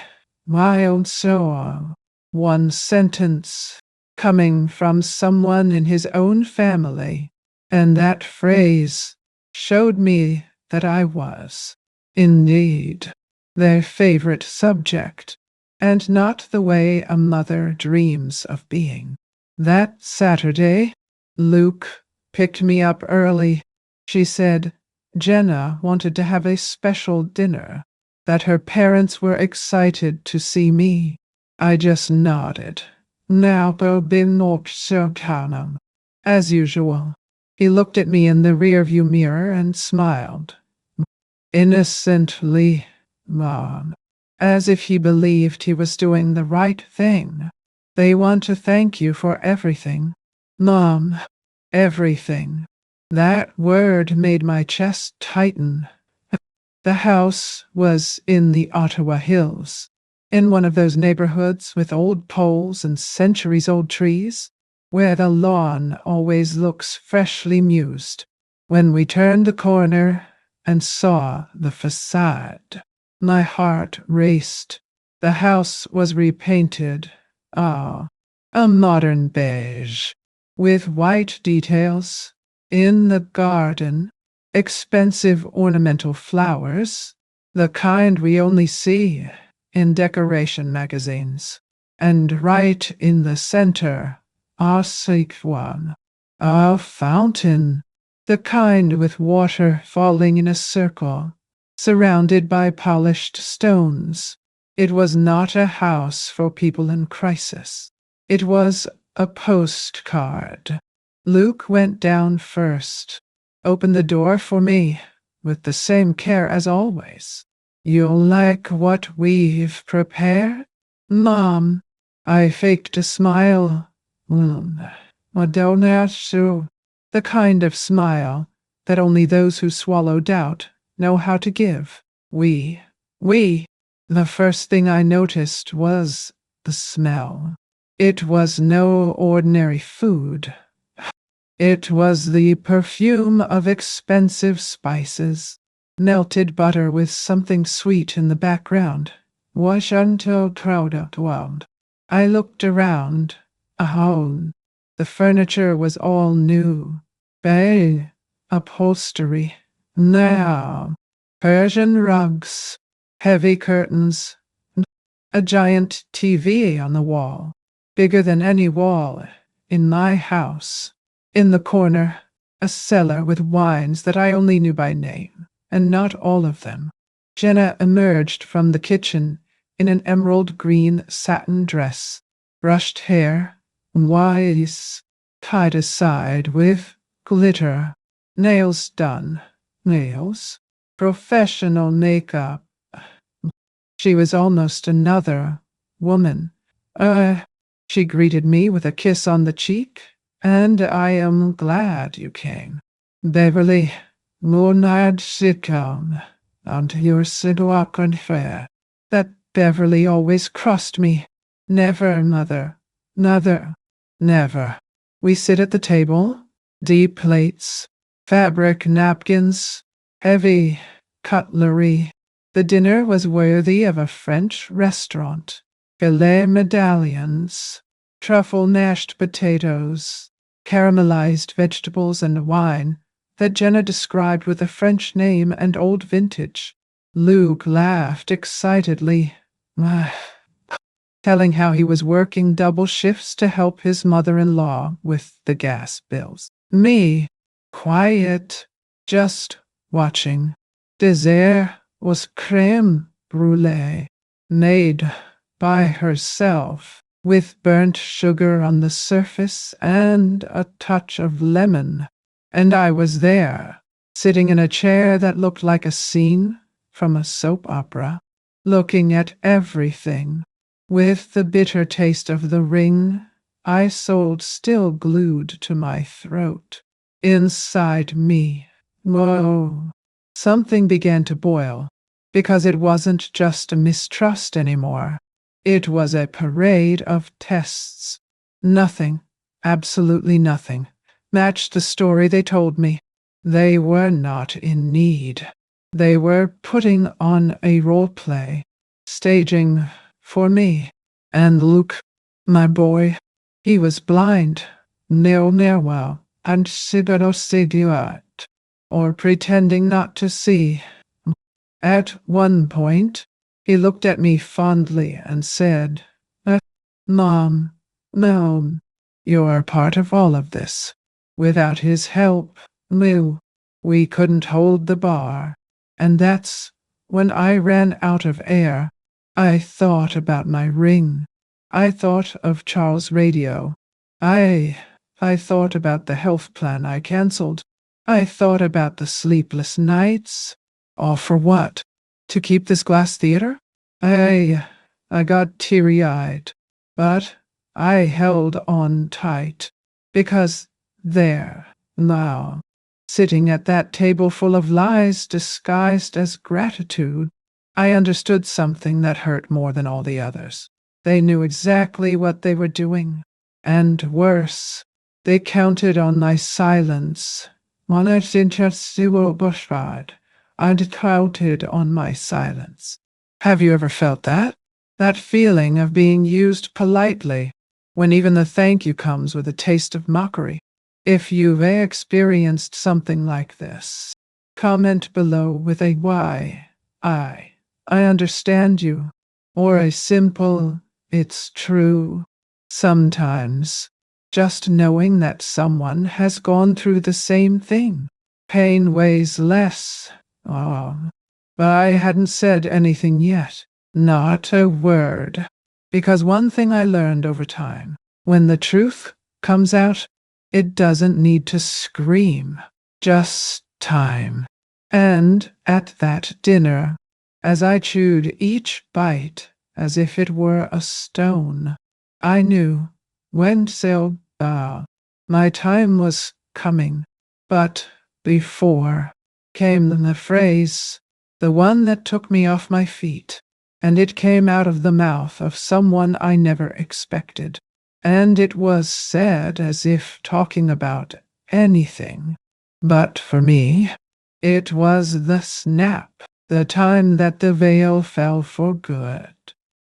my own soul. One sentence coming from someone in his own family, and that phrase showed me that I was, indeed, their favorite subject, and not the way a mother dreams of being. That Saturday, Luke picked me up early. She said Jenna wanted to have a special dinner, that her parents were excited to see me. I just nodded. Now as usual. He looked at me in the rearview mirror and smiled. Innocently, Mom, as if he believed he was doing the right thing. They want to thank you for everything. Mom, everything. That word made my chest tighten. The house was in the Ottawa Hills, in one of those neighborhoods with old poles and centuries-old trees, where the lawn always looks freshly mused. When we turned the corner and saw the facade, my heart raced. The house was repainted. Ah, a modern beige, with white details. In the garden, expensive ornamental flowers, the kind we only see in decoration magazines. And right in the center, a sick one, a fountain, the kind with water falling in a circle, surrounded by polished stones. It was not a house for people in crisis. It was a postcard. Luke went down first, opened the door for me, with the same care as always. You'll like what we've prepared? Mom, I faked a smile. I don't ask to. The kind of smile that only those who swallow doubt know how to give. We. The first thing I noticed was the smell. It was no ordinary food. It was the perfume of expensive spices, melted butter with something sweet in the background. I looked around. The furniture was all new. Beige upholstery. Now, Persian rugs, heavy curtains, a giant TV on the wall, bigger than any wall in my house. In the corner, a cellar with wines that I only knew by name, and not all of them. Jenna emerged from the kitchen in an emerald green satin dress, brushed hair, wise, tied aside with glitter, nails done. Nails? Professional makeup. She was almost another woman. She greeted me with a kiss on the cheek. And I am glad you came. Beverly, Moonlight sitcom, onto your sidewalk unfair. That Beverly always crossed me. Never, mother. Never. We sit at the table, deep plates, fabric napkins, heavy cutlery. The dinner was worthy of a French restaurant. Filet medallions, truffle mashed potatoes, caramelized vegetables, and wine that Jenna described with a French name and old vintage. Luke laughed excitedly, telling how he was working double shifts to help his mother-in-law with the gas bills. Me, quiet, just watching. Dessert was crème brûlée, made by herself, with burnt sugar on the surface and a touch of lemon. And I was there, sitting in a chair that looked like a scene from a soap opera, looking at everything, with the bitter taste of the ring I sold still glued to my throat. Inside me, something began to boil, because it wasn't just a mistrust anymore. It was a parade of tests. Nothing, absolutely nothing, matched the story they told me. They were not in need. They were putting on a role play, staging for me. And Luke, my boy, he was blind, well, and sigarosidioat, or pretending not to see. At one point, he looked at me fondly and said, Mom, Mom, you're part of all of this. Without his help, Lou, we couldn't hold the bar. And that's when I ran out of air. I thought about my ring. I thought of Charles' radio. I thought about the health plan I canceled. I thought about the sleepless nights. All for what? To keep this glass theater? I got teary-eyed, but I held on tight, because there, now, sitting at that table full of lies disguised as gratitude, I understood something that hurt more than all the others. They knew exactly what they were doing, and worse, they counted on my silence. I'd counted on my silence. Have you ever felt that? That feeling of being used politely, when even the thank you comes with a taste of mockery? If you've experienced something like this, comment below with a why. I understand you, or a simple, it's true. Sometimes, just knowing that someone has gone through the same thing, pain weighs less. But I hadn't said anything yet. Not a word. Because one thing I learned over time, when the truth comes out, it doesn't need to scream. Just time. And at that dinner, as I chewed each bite as if it were a stone, I knew when my time was coming. But before came the phrase, the one that took me off my feet, and it came out of the mouth of someone I never expected. And it was said as if talking about anything. But for me, it was the snap, the time that the veil fell for good.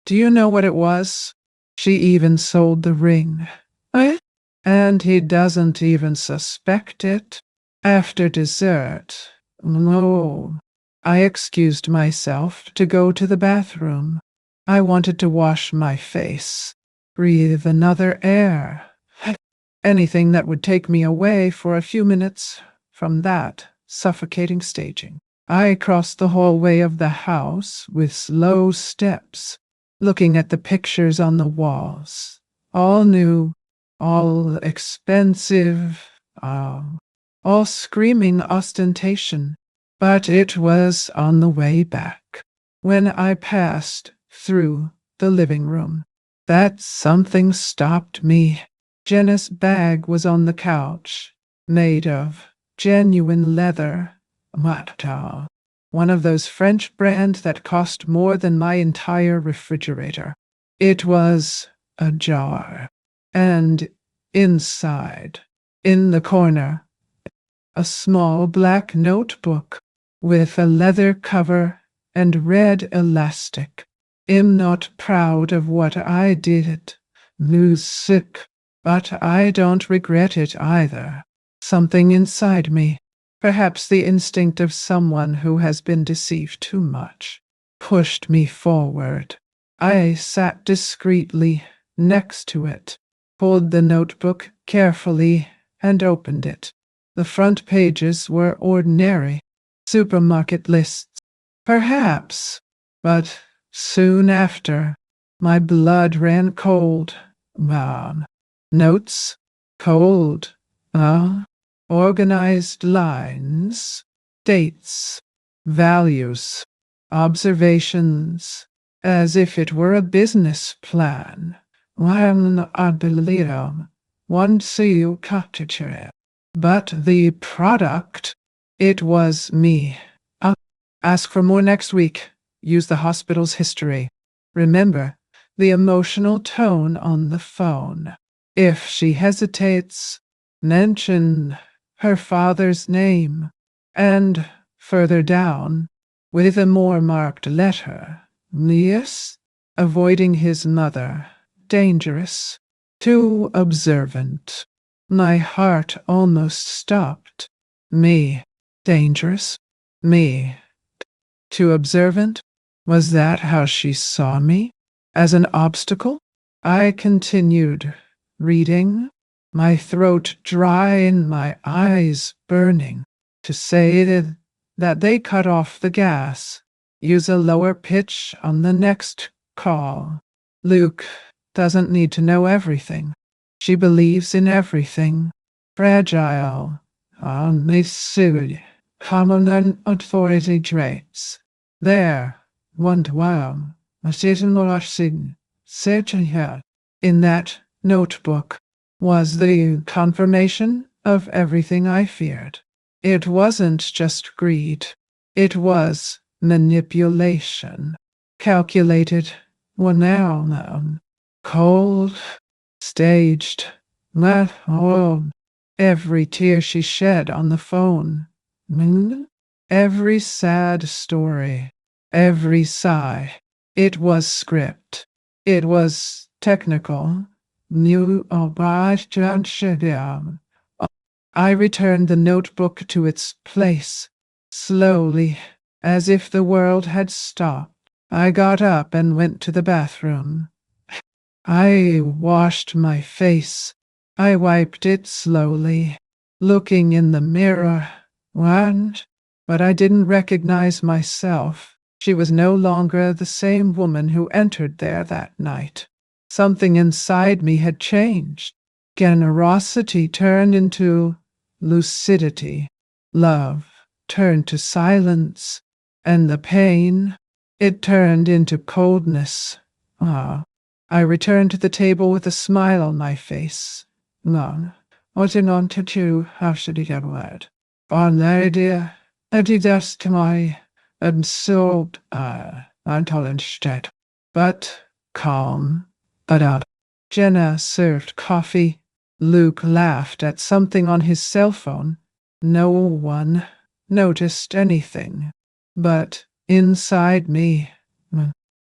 Do you know what it was? She even sold the ring. And he doesn't even suspect it. After dessert, no, I excused myself to go to the bathroom. I wanted to wash my face, breathe another air, anything that would take me away for a few minutes from that suffocating staging. I crossed the hallway of the house with slow steps, looking at the pictures on the walls. All new, all expensive, all screaming ostentation. But it was on the way back, when I passed through the living room, that something stopped me. Jenna's bag was on the couch, made of genuine leather. One of those French brand that cost more than my entire refrigerator. It was ajar, and inside, in the corner, a small black notebook with a leather cover and red elastic. I'm not proud of what I did, lose sick, but I don't regret it either. Something inside me, perhaps the instinct of someone who has been deceived too much, pushed me forward. I sat discreetly next to it, pulled the notebook carefully, and opened it. The front pages were ordinary supermarket lists, perhaps, but soon after, my blood ran cold. Notes, cold, organized lines, dates, values, observations, as if it were a business plan. But the product, it was me. I'll ask for more next week. Use the hospital's history. Remember the emotional tone on the phone. If she hesitates, mention her father's name, and further down, with a more marked letter, Nias, avoiding his mother, dangerous, too observant. My heart almost stopped. Me, dangerous? Me, too observant? Was that how she saw me? As an obstacle? I continued reading, my throat dry and my eyes burning. To say that they cut off the gas. Use a lower pitch on the next call. Luke doesn't need to know everything. She believes in everything. Fragile, unmissued, common and authority traits. There, one to one, a seasonal sin, searching her. In that notebook was the confirmation of everything I feared. It wasn't just greed. It was manipulation. Calculated, known, cold, staged, not alone. Every tear she shed on the phone, every sad story, every sigh. It was script. It was technical. New I returned the notebook to its place, slowly, as if the world had stopped. I got up and went to the bathroom. I washed my face. I wiped it slowly, looking in the mirror. But I didn't recognize myself. She was no longer the same woman who entered there that night. Something inside me had changed. Generosity turned into lucidity. Love turned to silence. And the pain, it turned into coldness. I returned to the table with a smile on my face. What in on to do, how should he have word? On the idea, I did das to my absorbed, intelligent, but calm, but out. Jenna served coffee. Luke laughed at something on his cell phone. No one noticed anything. But inside me,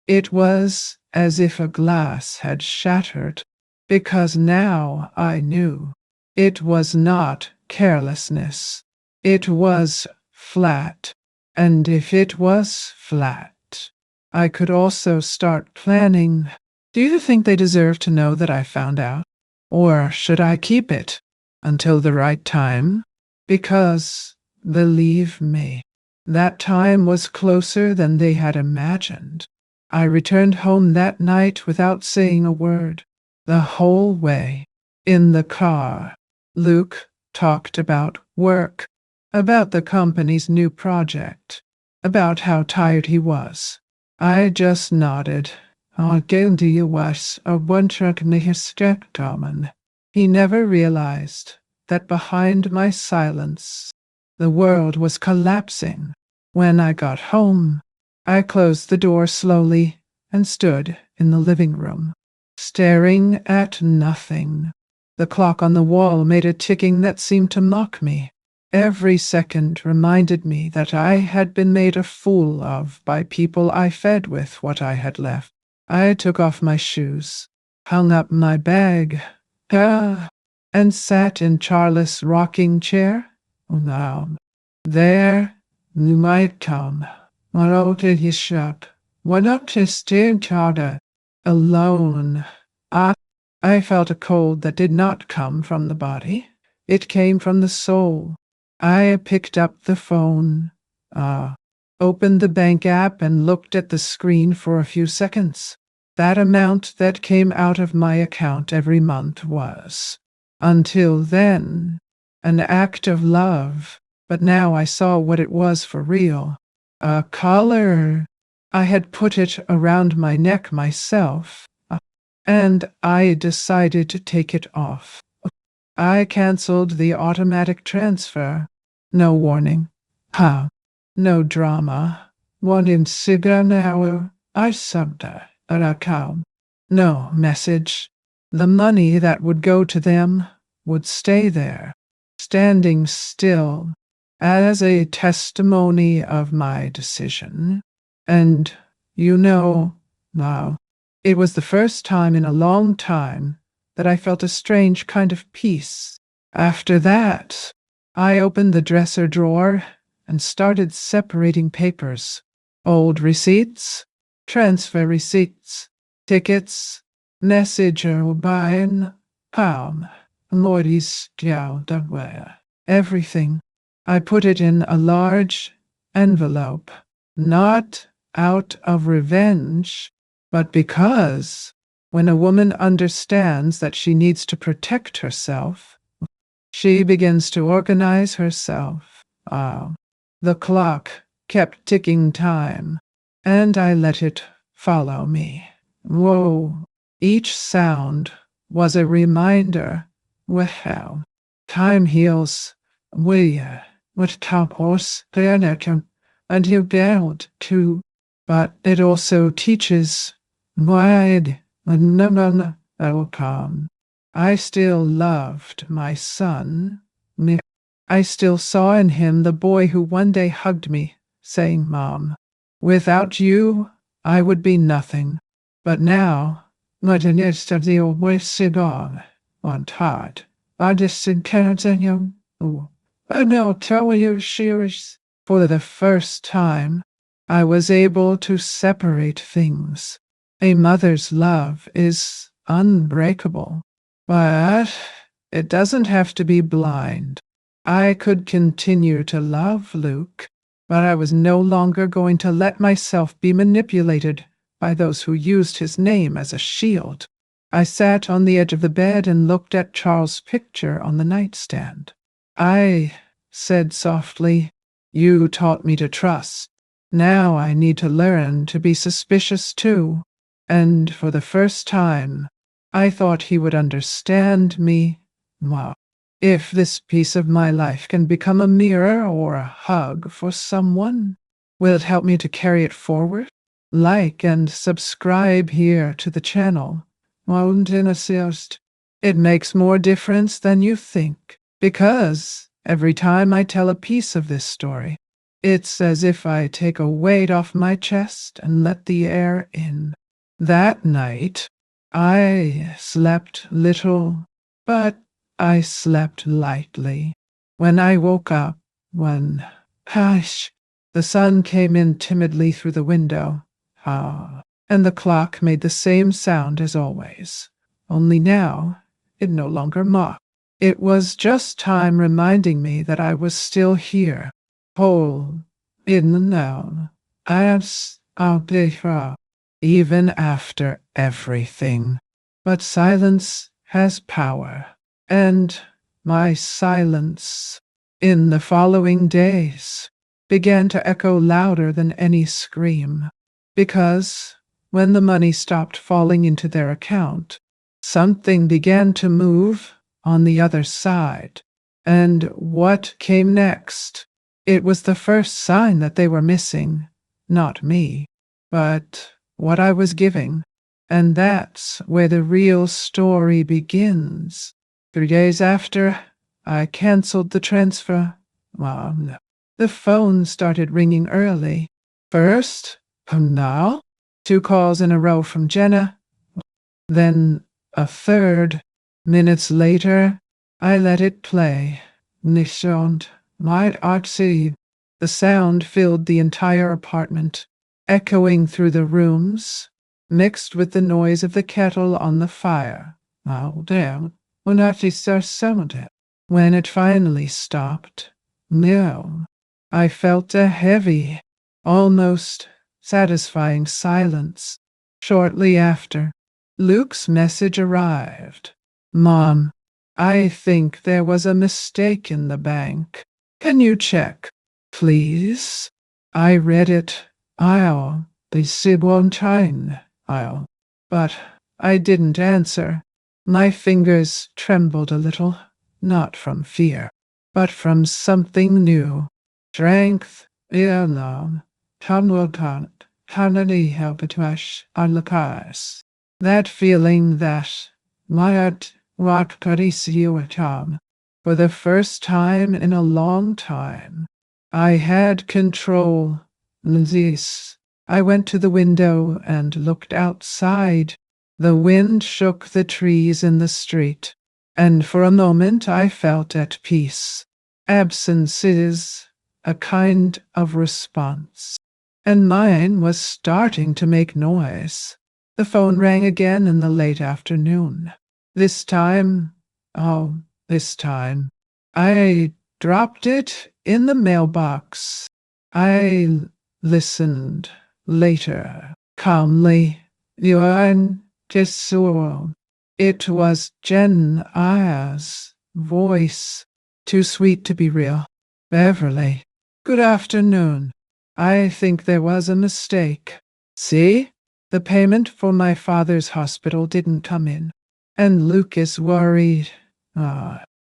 it was as if a glass had shattered, because now I knew it was not carelessness. It was flat. And if it was flat, I could also start planning. Do you think they deserve to know that I found out? Or should I keep it until the right time? Because, believe me, that time was closer than they had imagined. I returned home that night without saying a word. The whole way, in the car, Luke talked about work, about the company's new project, about how tired he was. I just nodded. He was a one-track hysterectoman. He never realized that behind my silence, the world was collapsing. When I got home, I closed the door slowly and stood in the living room, staring at nothing. The clock on the wall made a ticking that seemed to mock me. Every second reminded me that I had been made a fool of by people I fed with what I had left. I took off my shoes, hung up my bag, and sat in Charles' rocking chair. Now, there you might come. What out in his shop? What up to steer charter? Alone. I felt a cold that did not come from the body. It came from the soul. I picked up the phone, opened the bank app and looked at the screen for a few seconds. That amount that came out of my account every month was, until then, an act of love. But now I saw what it was for real. A collar. I had put it around my neck myself, and I decided to take it off. I canceled the automatic transfer. No warning. No drama. One in an hour. I subbed an account. No message. The money that would go to them would stay there, standing still, as a testimony of my decision. And, now, it was the first time in a long time that I felt a strange kind of peace. After that, I opened the dresser drawer and started separating papers. Old receipts, transfer receipts, tickets, messenger buying, Lloyd's everything. I put it in a large envelope, not out of revenge, but because when a woman understands that she needs to protect herself, she begins to organize herself. The clock kept ticking time, and I let it follow me. Whoa! Each sound was a reminder. Well, time heals. With top horse, and you build too. But it also teaches wide, come. I still loved my son. I still saw in him the boy who one day hugged me, saying, Mom, without you, I would be nothing. But now, what an of the old cigar on Todd. I just said, but now tell you, serious. For the first time, I was able to separate things. A mother's love is unbreakable, but it doesn't have to be blind. I could continue to love Luke, but I was no longer going to let myself be manipulated by those who used his name as a shield. I sat on the edge of the bed and looked at Charles' picture on the nightstand. I said softly, You taught me to trust. Now I need to learn to be suspicious too. And for the first time, I thought he would understand me. Wow. If this piece of my life can become a mirror or a hug for someone, will it help me to carry it forward? Like and subscribe here to the channel. Won't assist. It makes more difference than you think, because every time I tell a piece of this story, it's as if I take a weight off my chest and let the air in. That night, I slept little, but I slept lightly. When I woke up, the sun came in timidly through the window. And the clock made the same sound as always. Only now, it no longer mocked. It was just time reminding me that I was still here, whole, in the now, as I'll be for, even after everything. But silence has power, and my silence in the following days began to echo louder than any scream, because when the money stopped falling into their account, something began to move on the other side. And what came next? It was the first sign that they were missing, not me, but what I was giving. And that's where the real story begins. 3 days after, I canceled the transfer. The phone started ringing early. First, now, 2 calls in a row from Jenna. Then a third. Minutes later, I let it play. Nishont, might I see? The sound filled the entire apartment, echoing through the rooms, mixed with the noise of the kettle on the fire. Oh, damn. When I summoned it. When it finally stopped, no, I felt a heavy, almost satisfying silence. Shortly after, Luke's message arrived. Mom, I think there was a mistake in the bank. Can you check, please? I read it. They said one time. But I didn't answer. My fingers trembled a little, not from fear, but from something new. Strength, that feeling that my heart What could he see you at home? For the first time in a long time, I had control. This. I went to the window and looked outside. The wind shook the trees in the street, and for a moment I felt at peace. Absence is a kind of response, and mine was starting to make noise. The phone rang again in the late afternoon. This time, this time, I dropped it in the mailbox. I listened later, calmly. Yuan Jesuo. It was Jen Aya's voice, too sweet to be real. Beverly. Good afternoon. I think there was a mistake. See? The payment for my father's hospital didn't come in, and Luke is worried.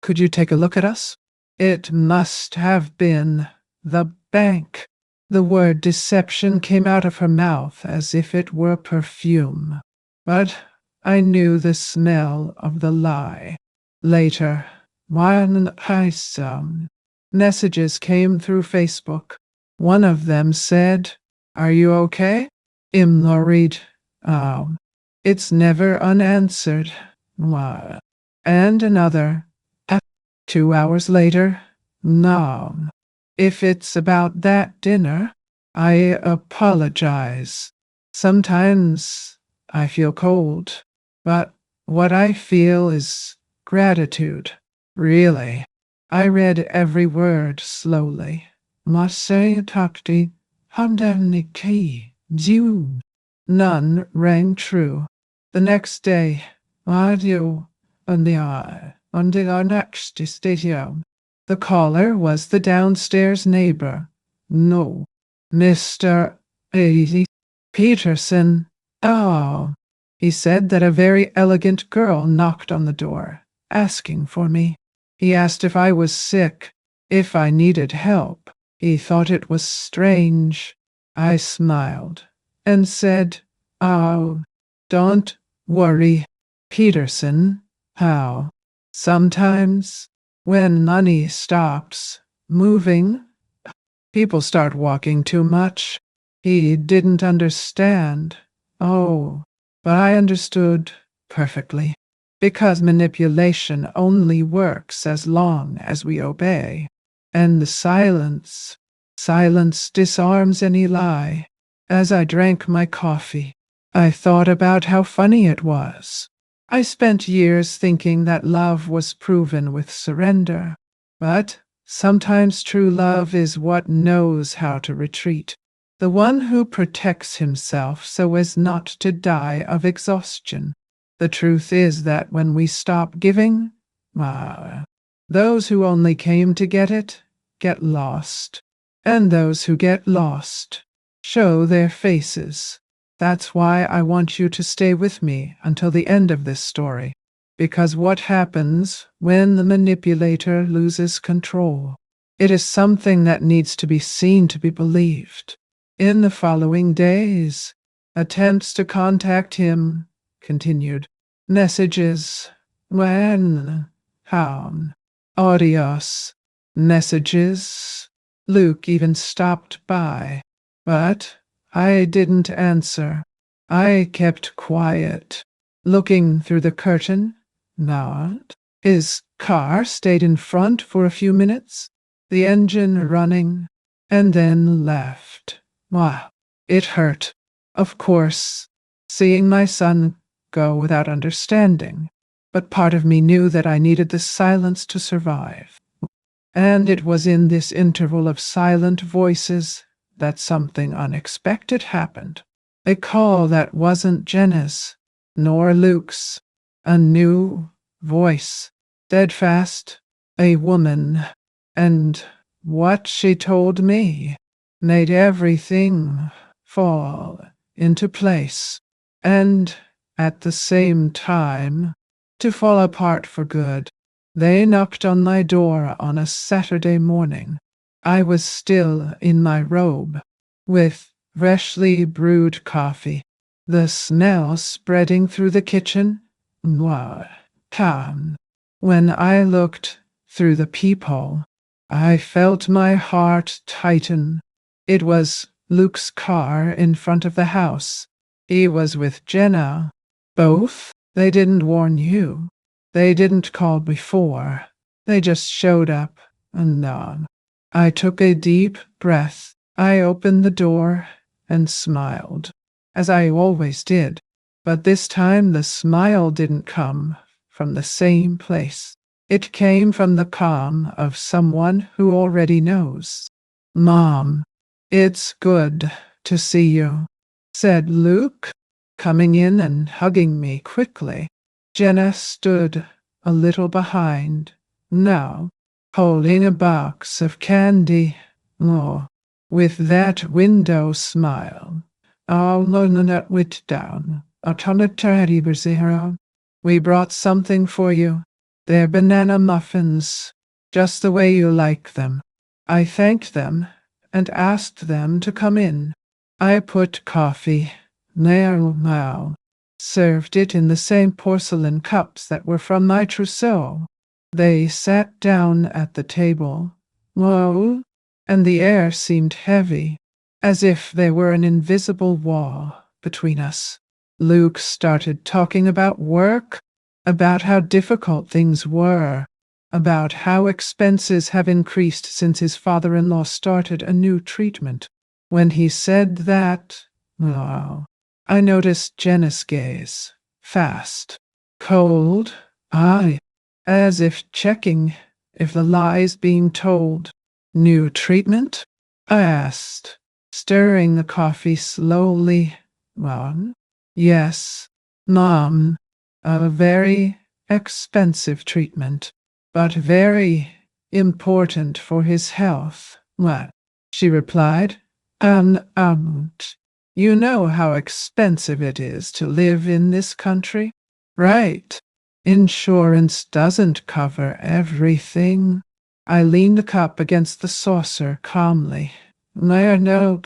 Could you take a look at us? It must have been the bank. The word deception came out of her mouth as if it were perfume. But I knew the smell of the lie. Later, when I messages came through Facebook. One of them said, "Are you okay?" I'm worried. It's never unanswered. And another. 2 hours later, no. If it's about that dinner, I apologize. Sometimes I feel cold, but what I feel is gratitude. Really. I read every word slowly. Masay takti hamdamniki June. None rang true. The next day, radio on our next station. The caller was the downstairs neighbor. No, Mr. A. Peterson. Oh, he said that a very elegant girl knocked on the door, asking for me. He asked if I was sick, if I needed help. He thought it was strange. I smiled and said, "Oh, don't worry, Peterson." How? Sometimes, when money stops moving, people start walking too much. He didn't understand. Oh, but I understood perfectly. Because manipulation only works as long as we obey. And the silence disarms any lie. As I drank my coffee, I thought about how funny it was. I spent years thinking that love was proven with surrender. But sometimes true love is what knows how to retreat. The one who protects himself so as not to die of exhaustion. The truth is that when we stop giving, those who only came to get it get lost. And those who get lost show their faces. That's why I want you to stay with me until the end of this story. Because what happens when the manipulator loses control? It is something that needs to be seen to be believed. In the following days, attempts to contact him continued. Messages. When? How? Audios. Messages. Luke even stopped by. But I didn't answer. I kept quiet, looking through the curtain. Not. His car stayed in front for a few minutes, the engine running, and then left. It hurt, of course, seeing my son go without understanding, but part of me knew that I needed the silence to survive. And it was in this interval of silent voices that something unexpected happened. A call that wasn't Jenna's, nor Luke's. A new voice, steadfast, a woman. And what she told me made everything fall into place. And at the same time, to fall apart for good. They knocked on my door on a Saturday morning. I was still in my robe, with freshly brewed coffee, the smell spreading through the kitchen. Town. When I looked through the peephole, I felt my heart tighten. It was Luke's car in front of the house. He was with Jenna. Both? They didn't warn you. They didn't call before. They just showed up and none. I took a deep breath. I opened the door and smiled, as I always did. But this time the smile didn't come from the same place. It came from the calm of someone who already knows. Mom, it's good to see you, said Luke, coming in and hugging me quickly. Jenna stood a little behind, now, holding a box of candy. Oh, with that window smile. I'll learn that wit down. A ton of zero. We brought something for you. They're banana muffins, just the way you like them. I thanked them and asked them to come in. I put coffee, now, served it in the same porcelain cups that were from my trousseau. They sat down at the table. Whoa, and the air seemed heavy, as if there were an invisible wall between us. Luke started talking about work, about how difficult things were, about how expenses have increased since his father-in-law started a new treatment. When he said that, oh, I noticed Jenna's gaze, fast, cold, as if checking if the lies being told. New treatment? I asked, stirring the coffee slowly. Well, yes, Mom, a very expensive treatment, but very important for his health. What? She replied. You know how expensive it is to live in this country, right? Insurance doesn't cover everything. I leaned the cup against the saucer calmly. I know.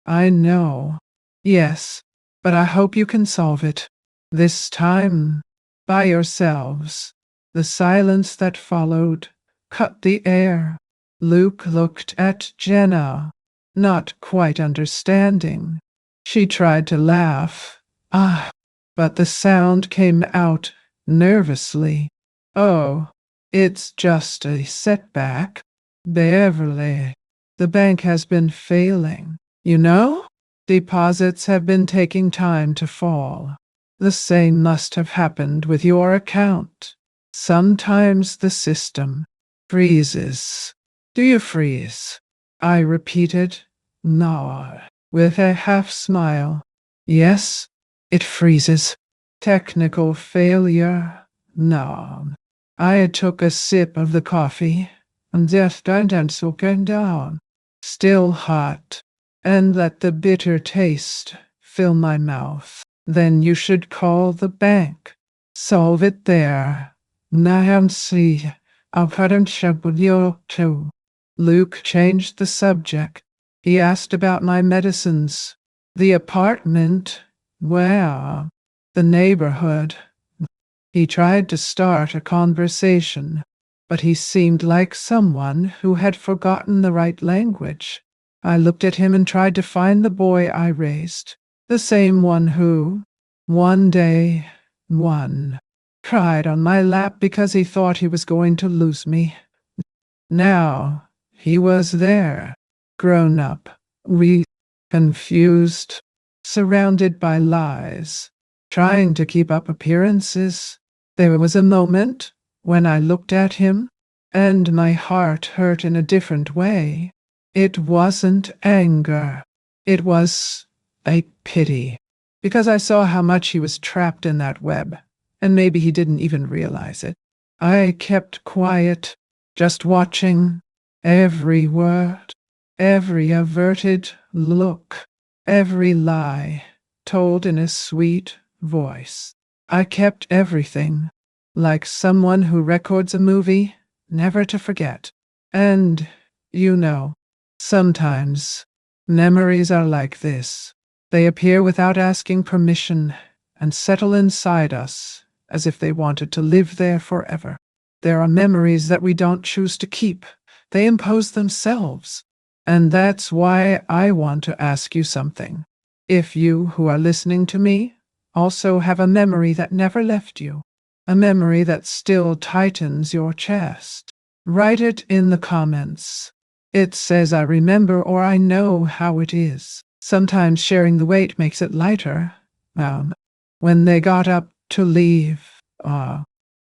I know. Yes, but I hope you can solve it. This time, by yourselves. The silence that followed cut the air. Luke looked at Jenna, not quite understanding. She tried to laugh. But the sound came out nervously. Oh, it's just a setback. Beverly, the bank has been failing. You know? Deposits have been taking time to fall. The same must have happened with your account. Sometimes the system freezes. Do you freeze? I repeated. No, with a half smile. Yes, it freezes. Technical failure? No. I took a sip of the coffee and just down, still hot, and let the bitter taste fill my mouth. Then you should call the bank. Solve it there. Nancy, I'll put him too. Luke changed the subject. He asked about my medicines. The apartment? Well, the neighborhood. He tried to start a conversation, but he seemed like someone who had forgotten the right language. I looked at him and tried to find the boy I raised, the same one who, one day, cried on my lap because he thought he was going to lose me. Now, he was there, grown up, weak, confused, surrounded by lies, trying to keep up appearances. There was a moment when I looked at him, and my heart hurt in a different way. It wasn't anger. It was a pity, because I saw how much he was trapped in that web, and maybe he didn't even realize it. I kept quiet, just watching every word, every averted look, every lie told in a sweet voice. I kept everything, like someone who records a movie, never to forget. And, you know, sometimes memories are like this. They appear without asking permission, and settle inside us as if they wanted to live there forever. There are memories that we don't choose to keep. They impose themselves. And that's why I want to ask you something. If you who are listening to me also have a memory that never left you, a memory that still tightens your chest, write it in the comments. It says I remember or I know how it is. Sometimes sharing the weight makes it lighter. When they got up to leave,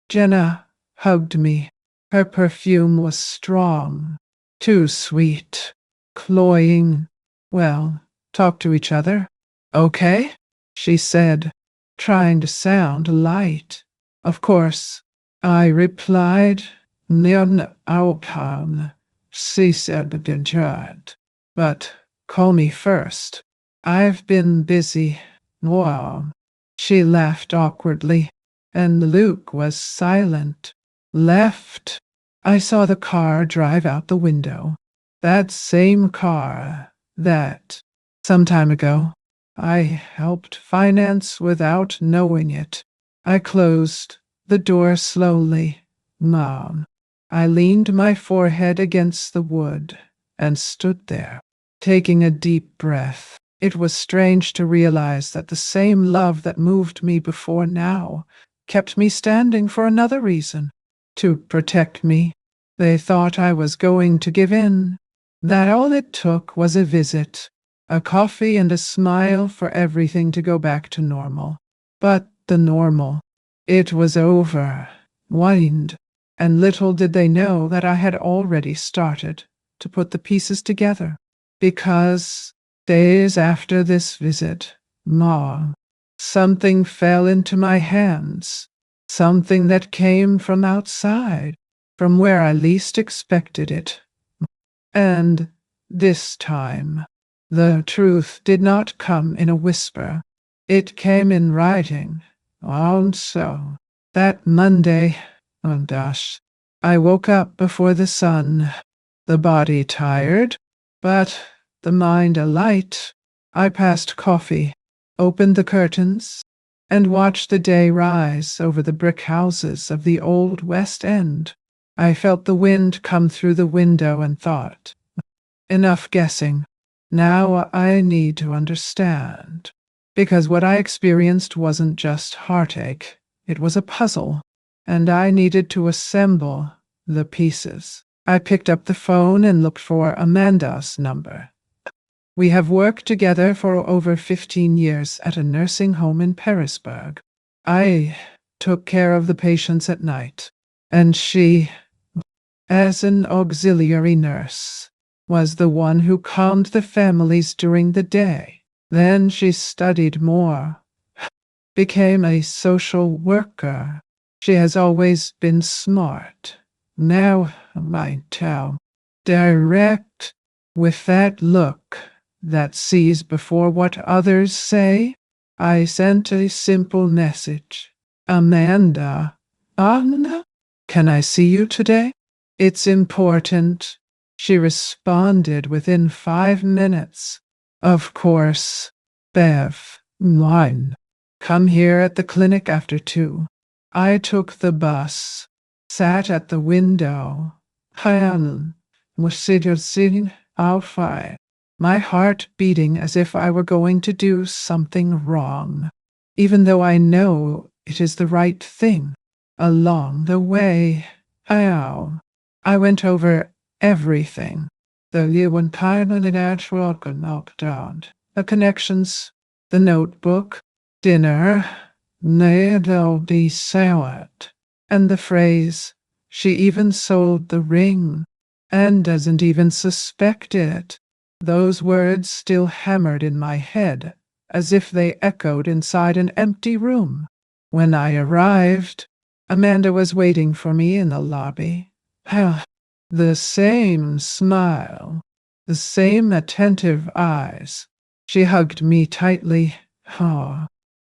Jenna hugged me. Her perfume was strong, too sweet, cloying. Well, talk to each other. Okay? She said, trying to sound light. Of course, I replied, Neon Alpan. She said, but call me first. I've been busy. Wow. She laughed awkwardly, and Luke was silent. Left. I saw the car drive out the window. That same car that, some time ago, I helped finance without knowing it. I closed the door slowly. Mom. I leaned my forehead against the wood and stood there, taking a deep breath. It was strange to realize that the same love that moved me before now kept me standing for another reason, to protect me. They thought I was going to give in, that all it took was a visit, a coffee and a smile for everything to go back to normal. But the normal, it was over, waned, and little did they know that I had already started to put the pieces together. Because days after this visit, something fell into my hands, something that came from outside, from where I least expected it. And this time, the truth did not come in a whisper. It came in writing. And so, that Monday, I woke up before the sun, the body tired, but the mind alight. I passed coffee, opened the curtains, and watched the day rise over the brick houses of the old West End. I felt the wind come through the window and thought, enough guessing. Now I need to understand. Because what I experienced wasn't just heartache, it was a puzzle, and I needed to assemble the pieces. I picked up the phone and looked for Amanda's number. We have worked together for over 15 years at a nursing home in Parisburg. I took care of the patients at night, and she, as an auxiliary nurse, was the one who calmed the families during the day. Then she studied more, became a social worker. She has always been smart. Now, I tell, direct, with that look that sees before what others say. I sent a simple message. Amanda, Anna, can I see you today? It's important. She responded within 5 minutes. Of course, Bev, mine. Come here at the clinic after 2. I took the bus, sat at the window. Was sitting outside, my heart beating as if I were going to do something wrong, even though I know it is the right thing. Along the way, I went over everything. The Lewin Pilot natural knockdown, the connections, the notebook, dinner, the salad, and the phrase, she even sold the ring, and doesn't even suspect it. Those words still hammered in my head, as if they echoed inside an empty room. When I arrived, Amanda was waiting for me in the lobby. The same smile, the same attentive eyes. She hugged me tightly.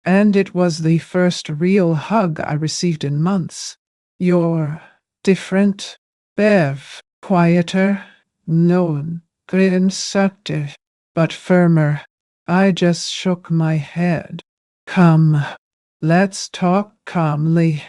And it was the first real hug I received in months. You're different, Bev. Quieter, known, instructive, but firmer. I just shook my head. Come, Let's talk calmly.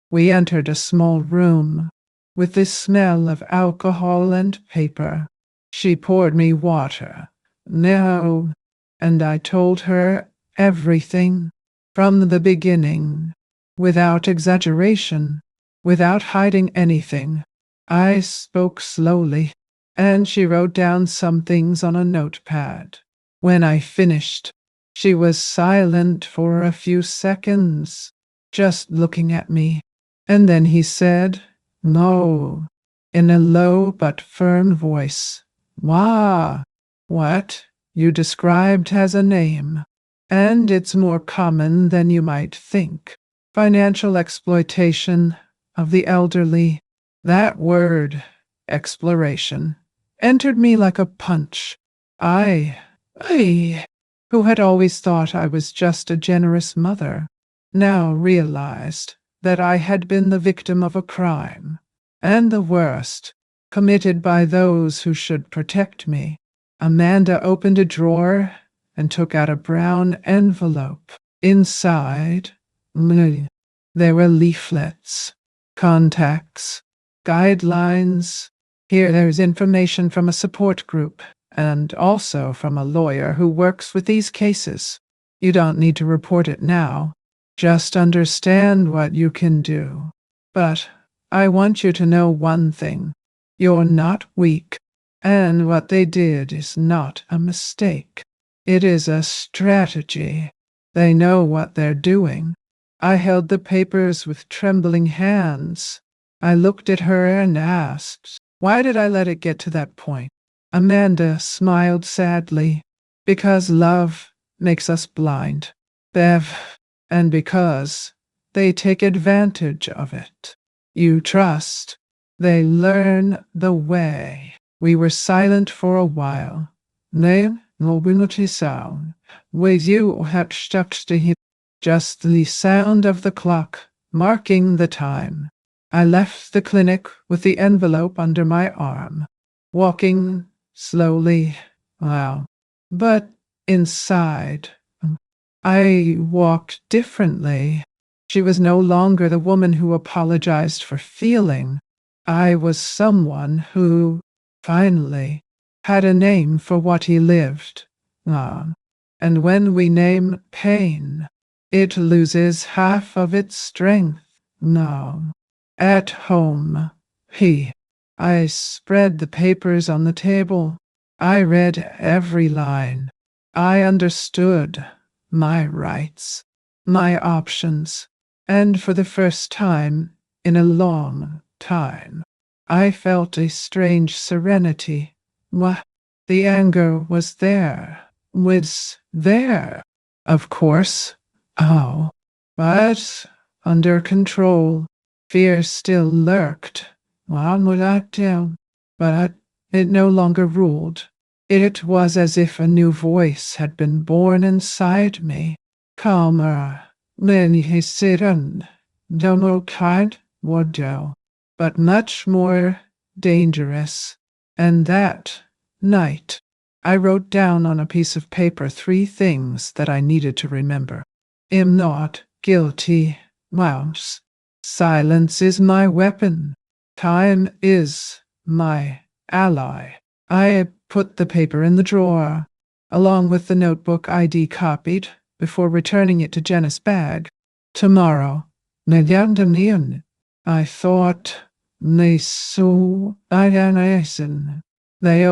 We entered a small room with the smell of alcohol and paper. She poured me water. No, and I told her everything from the beginning, without exaggeration, without hiding anything. I spoke slowly, and she wrote down some things on a notepad. When I finished, she was silent for a few seconds, just looking at me. And then he said, "No," in a low but firm voice. "Wah, what you described has a name, and it's more common than you might think. Financial exploitation of the elderly." That word, exploration, entered me like a punch. I, who had always thought I was just a generous mother, now realized that I had been the victim of a crime, and the worst, committed by those who should protect me. Amanda opened a drawer and took out a brown envelope. Inside, there were leaflets, contacts, guidelines. Here there's information from a support group and also from a lawyer who works with these cases. You don't need to report it now. Just understand what you can do. But I want you to know one thing. You're not weak, and what they did is not a mistake. It is a strategy. They know what they're doing. I held the papers with trembling hands. I looked at her and asked, "Why did I let it get to that point?" Amanda smiled sadly. "Because love makes us blind, Bev, and because they take advantage of it. You trust, they learn the way." We were silent for a while. "Nej, mobility sound. With you had stuck to him." Just the sound of the clock marking the time. I left the clinic with the envelope under my arm, walking slowly. Wow. But inside, I walked differently. She was no longer the woman who apologized for feeling. I was someone who, finally, had a name for what he lived. And when we name pain, it loses half of its strength. No. At home, I spread the papers on the table. I read every line. I understood my rights, my options, and for the first time in a long time, I felt a strange serenity. The anger was there, of course. Oh, but under control. Fear still lurked. But it no longer ruled. It was as if a new voice had been born inside me. Calmer, many hesitant, more kind, but much more dangerous. And that night, I wrote down on a piece of paper 3 things that I needed to remember. Am not guilty. Mouse. Silence is my weapon. Time is my ally. I put the paper in the drawer, along with the notebook I copied, before returning it to Jenna's bag. Tomorrow, I thought, they'll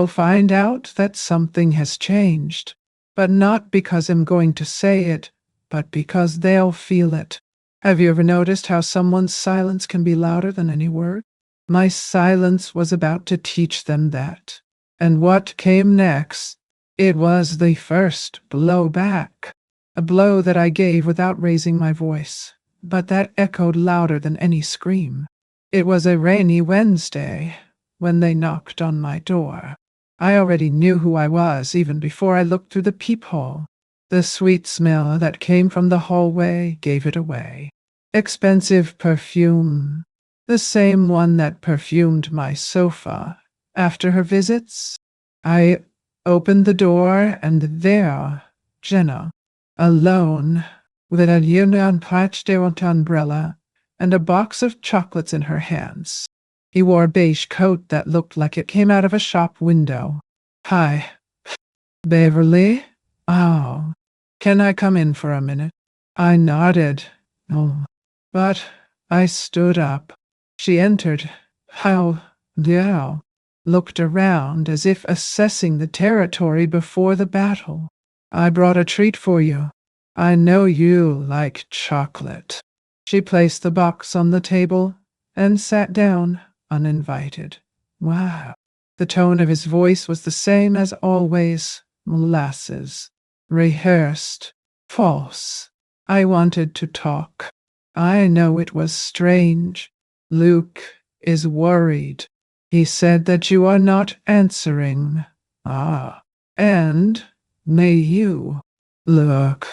find out that something has changed, but not because I'm going to say it, but because they'll feel it. Have you ever noticed how someone's silence can be louder than any word? My silence was about to teach them that. And what came next? It was the first blow back. A blow that I gave without raising my voice, but that echoed louder than any scream. It was a rainy Wednesday when they knocked on my door. I already knew who I was even before I looked through the peephole. The sweet smell that came from the hallway gave it away. Expensive perfume, the same one that perfumed my sofa after her visits. I opened the door, and there, Jenna, alone, with a union patched umbrella and a box of chocolates in her hands. He wore a beige coat that looked like it came out of a shop window. Hi, Beverly? Oh, can I come in for a minute? I nodded. Oh, but I stood up. She entered. How, yeah, looked around as if assessing the territory before the battle. I brought a treat for you. I know you like chocolate. She placed the box on the table and sat down uninvited. Wow. The tone of his voice was the same as always. Molasses. Rehearsed. False. I wanted to talk. I know it was strange. Luke is worried. He said that you are not answering. Ah. And may you. Look,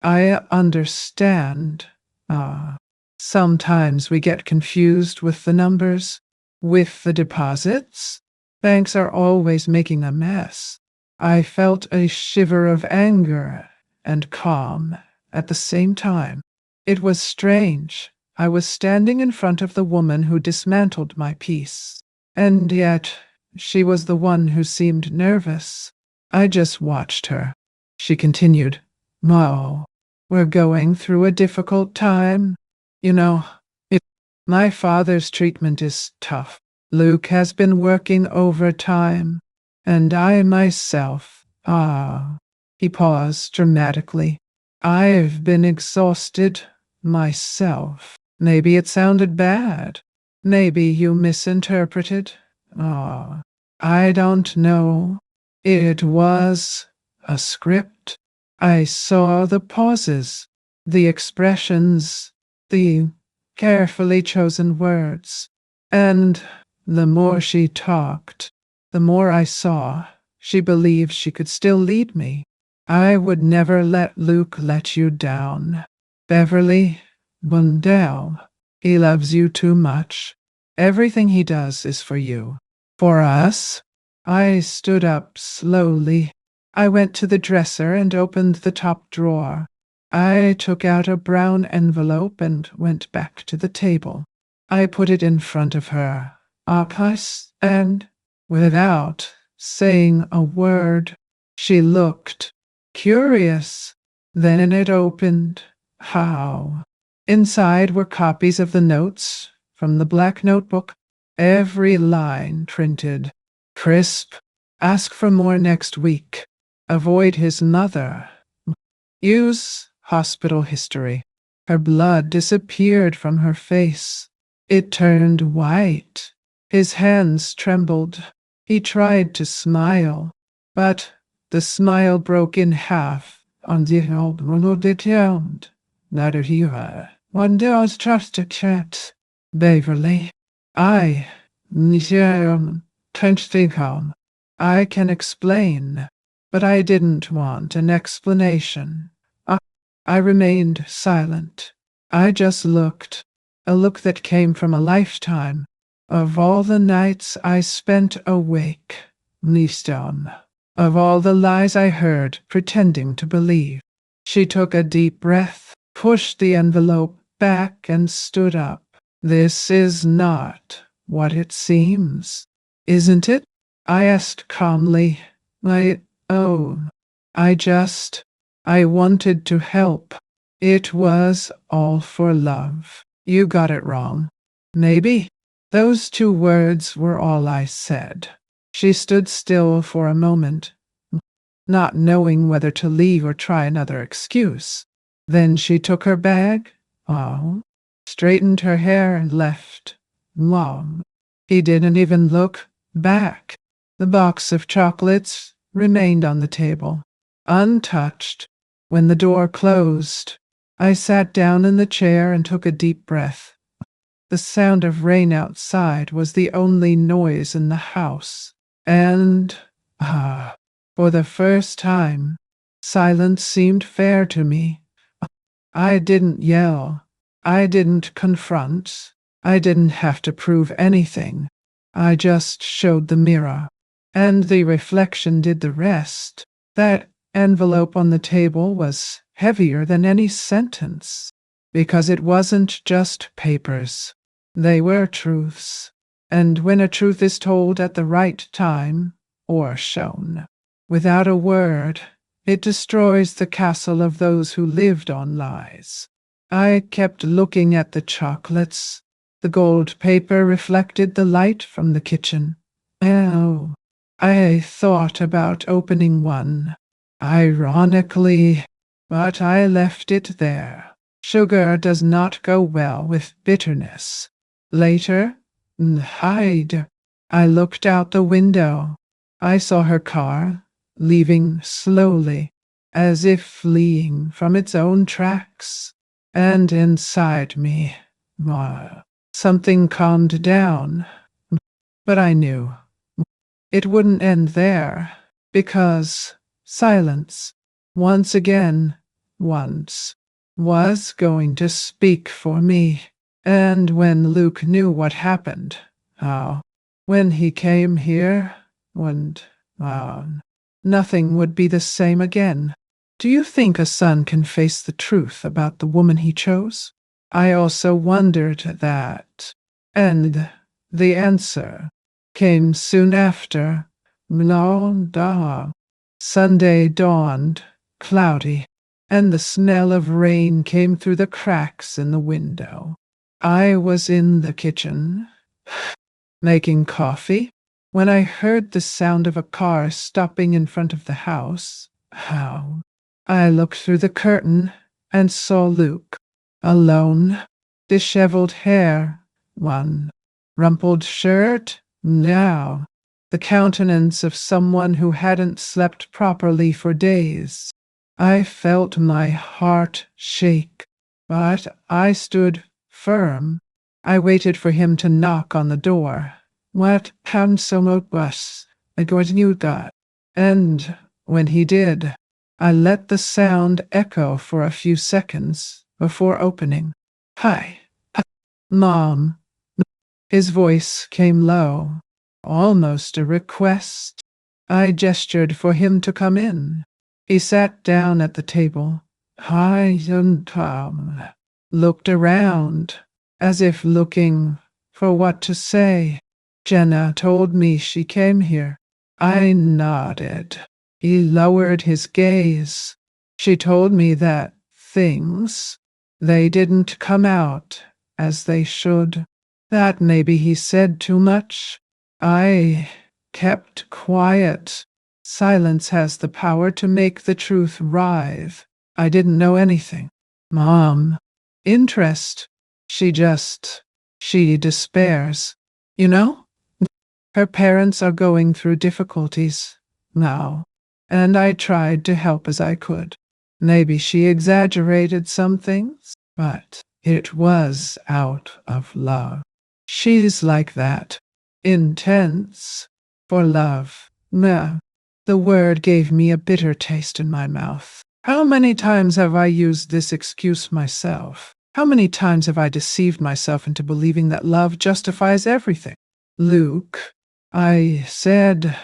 I understand. Ah. Sometimes we get confused with the numbers, with the deposits. Banks are always making a mess. I felt a shiver of anger and calm at the same time. It was strange. I was standing in front of the woman who dismantled my piece, and yet she was the one who seemed nervous. I just watched her. She continued, Mo, we're going through a difficult time. You know, it, my father's treatment is tough. Luke has been working overtime, and I myself, he paused dramatically. I've been exhausted myself. Maybe it sounded bad. Maybe you misinterpreted. I don't know. It was a script. I saw the pauses, the expressions, the carefully chosen words, and the more she talked, the more I saw she believed she could still lead me. I would never let Luke let you down. Beverly, Bundell, he loves you too much. Everything he does is for you. For us? I stood up slowly. I went to the dresser and opened the top drawer. I took out a brown envelope and went back to the table. I put it in front of her. And, without saying a word, she looked curious. Then it opened. How? Inside were copies of the notes from the black notebook, every line printed. Crisp. Ask for more next week. Avoid his mother. Use hospital history. Her blood disappeared from her face. It turned white. His hands trembled. He tried to smile, but the smile broke in half on the old monodeturned. Neither here. One does just a chat. Beverly. I can't think on. I can explain, but I didn't want an explanation. I remained silent. I just looked, a look that came from a lifetime of all the nights I spent awake, Leaston, of all the lies I heard pretending to believe. She took a deep breath, pushed the envelope back, and stood up. This is not what it seems, isn't it? I asked calmly. I wanted to help. It was all for love. You got it wrong. Maybe. Those two words were all I said. She stood still for a moment, not knowing whether to leave or try another excuse. Then she took her bag, straightened her hair, and left. Mom. He didn't even look back. The box of chocolates remained on the table, untouched. When the door closed, I sat down in the chair and took a deep breath. The sound of rain outside was the only noise in the house. And, for the first time, silence seemed fair to me. I didn't yell. I didn't confront. I didn't have to prove anything. I just showed the mirror, and the reflection did the rest. That envelope on the table was heavier than any sentence, because it wasn't just papers. They were truths. And when a truth is told at the right time, or shown, without a word, it destroys the castle of those who lived on lies. I kept looking at the chocolates. The gold paper reflected the light from the kitchen. Oh, I thought about opening one, ironically, but I left it there. Sugar does not go well with bitterness. Later, hide. I looked out the window. I saw her car, leaving slowly, as if fleeing from its own tracks. And inside me, something calmed down. But I knew it wouldn't end there, because silence, once again, once, was going to speak for me. And when Luke knew what happened, when he came here, and nothing would be the same again. Do you think a son can face the truth about the woman he chose? I also wondered that, and the answer came soon after. Sunday dawned, cloudy, and the smell of rain came through the cracks in the window. I was in the kitchen, making coffee, when I heard the sound of a car stopping in front of the house. I looked through the curtain and saw Luke, alone, disheveled hair, one rumpled shirt, now the countenance of someone who hadn't slept properly for days. I felt my heart shake, but I stood firm. I waited for him to knock on the door. What was you got? And when he did, I let the sound echo for a few seconds before opening. Hi, Mom. His voice came low, almost a request. I gestured for him to come in. He sat down at the table. Hi, Tom. Looked around, as if looking for what to say. Jenna told me she came here. I nodded. He lowered his gaze. She told me that things, they didn't come out as they should. That maybe he said too much. I kept quiet. Silence has the power to make the truth writhe. I didn't know anything. Mom. Interest. She despairs. You know? Her parents are going through difficulties now, and I tried to help as I could. Maybe she exaggerated some things, but it was out of love. She's like that. Intense. For love. Nah. The word gave me a bitter taste in my mouth. How many times have I used this excuse myself? How many times have I deceived myself into believing that love justifies everything? Luke, I said,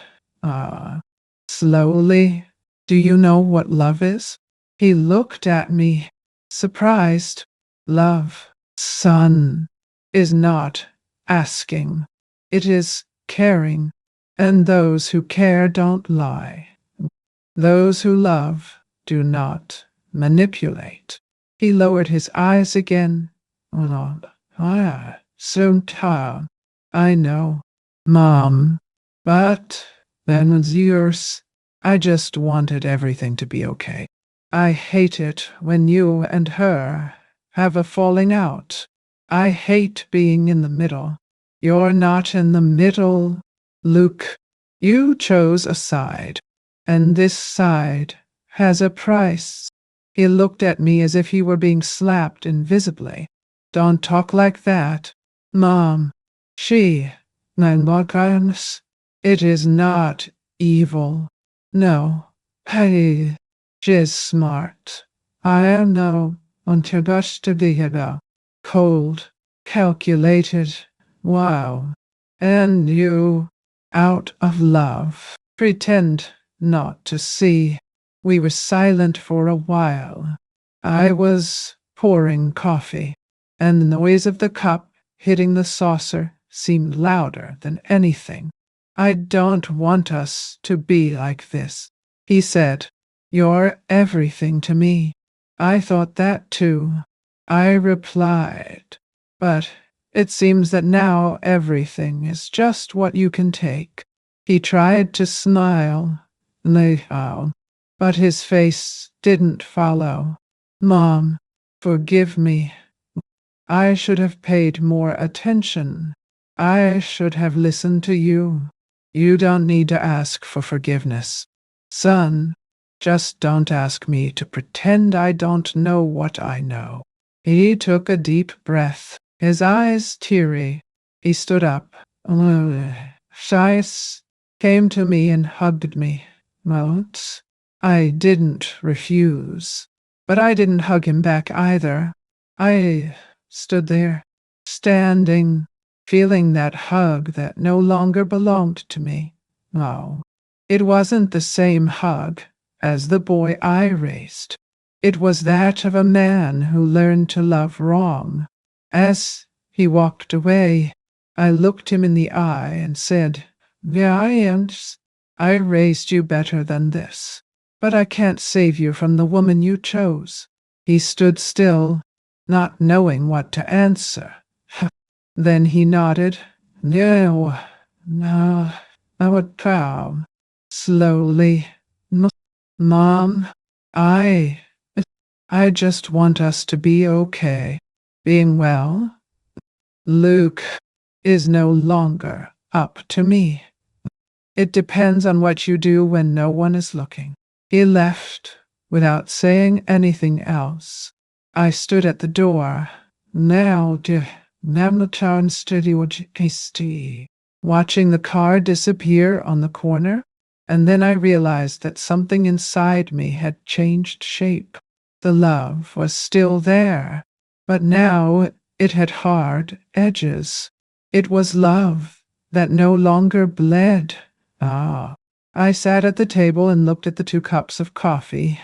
slowly, do you know what love is? He looked at me, surprised. Love, son, is not asking. It is caring. And those who care don't lie. Those who love do not manipulate. He lowered his eyes again. Soon time. I know, Mom, but then was yours. I just wanted everything to be okay. I hate it when you and her have a falling out. I hate being in the middle. You're not in the middle, Luke. You chose a side, and this side has a price. He looked at me as if he were being slapped invisibly. Don't talk like that, Mom. It is not evil. No, she's smart. I know until to be cold, calculated. Wow. And you, out of love, pretend not to see. We were silent for a while. I was pouring coffee, and the noise of the cup hitting the saucer seemed louder than anything. I don't want us to be like this, he said. You're everything to me. I thought that too, I replied. But it seems that now everything is just what you can take. He tried to smile, but his face didn't follow. Mom, forgive me. I should have paid more attention. I should have listened to you. You don't need to ask for forgiveness. Son, just don't ask me to pretend I don't know what I know. He took a deep breath, his eyes teary. He stood up. Shice came to me and hugged me. Moats. I didn't refuse, but I didn't hug him back either. I stood there, standing, feeling that hug that no longer belonged to me. No, it wasn't the same hug as the boy I raised. It was that of a man who learned to love wrong. As he walked away, I looked him in the eye and said, "Giants, I raised you better than this, but I can't save you from the woman you chose." He stood still, not knowing what to answer. Then he nodded. No, no, I would calm. Slowly. Mom, I just want us to be okay. Being well. Luke is no longer up to me. It depends on what you do when no one is looking. He left without saying anything else. I stood at the door. Now, watching the car disappear on the corner, and then I realized that something inside me had changed shape. The love was still there, but now it had hard edges. It was love that no longer bled. I sat at the table and looked at the 2 cups of coffee.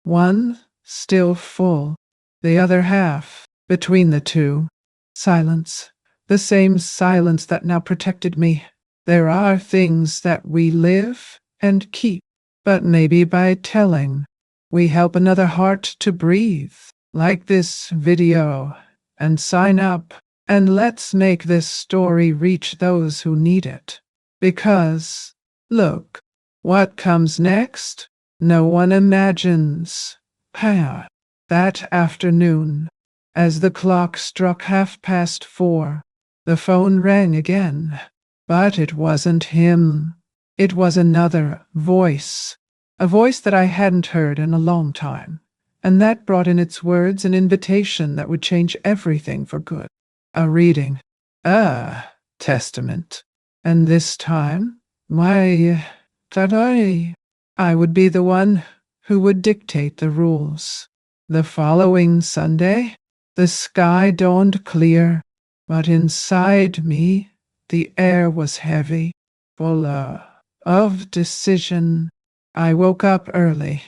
One still full, the other half between the two. Silence, the same silence that now protected me. There are things that we live and keep, but maybe by telling, we help another heart to breathe, like this video, and sign up, and let's make this story reach those who need it. Because, look, what comes next? No one imagines. That afternoon, as the clock struck 4:30, the phone rang again. But it wasn't him. It was another voice, a voice that I hadn't heard in a long time, and that brought in its words an invitation that would change everything for good. A reading. A testament. And this time, I would be the one who would dictate the rules. The following Sunday, the sky dawned clear, but inside me, the air was heavy, full of decision. I woke up early,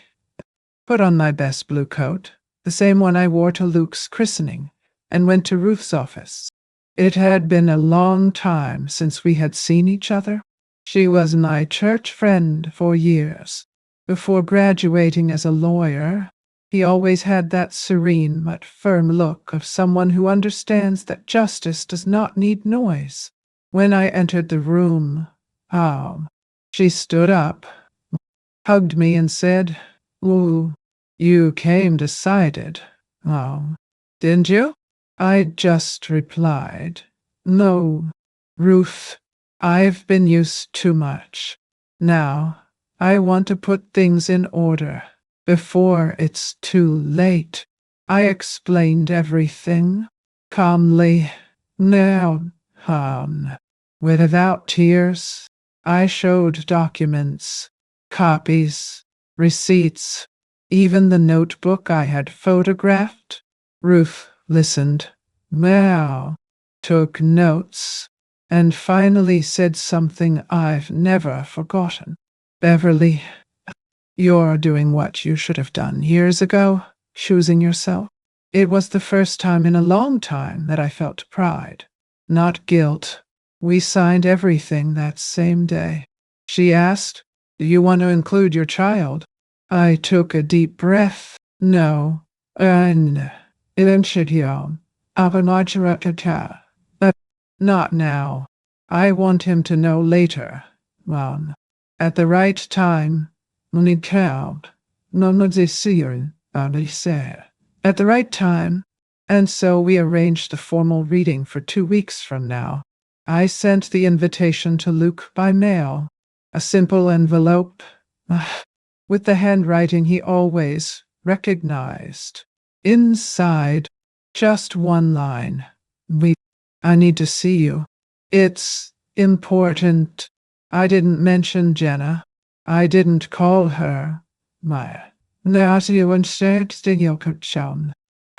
put on my best blue coat, the same one I wore to Luke's christening, and went to Ruth's office. It had been a long time since we had seen each other. She was my church friend for years. Before graduating as a lawyer, he always had that serene but firm look of someone who understands that justice does not need noise. When I entered the room, she stood up, hugged me, and said, "Ooh, you came decided. Oh, didn't you?" I just replied, "No, Ruth, I've been used too much. Now, I want to put things in order before it's too late." I explained everything calmly, now, without tears. I showed documents, copies, receipts, even the notebook I had photographed. Ruth listened, took notes, and finally said something I've never forgotten. "Beverly, You're doing what you should have done years ago, choosing yourself. It was the first time in a long time that I felt pride, not guilt. We signed everything that same day. She asked, "Do you want to include your child?" I took a deep breath. No. And eventually, but not now. I want him to know later. Well, at the right time, when it count, none of this year, they said. At the right time, and so we arranged the formal reading for 2 weeks from now. I sent the invitation to Luke by mail, a simple envelope, with the handwriting he always recognized. Inside, just one line. I need to see you. It's important. I didn't mention Jenna. I didn't call her.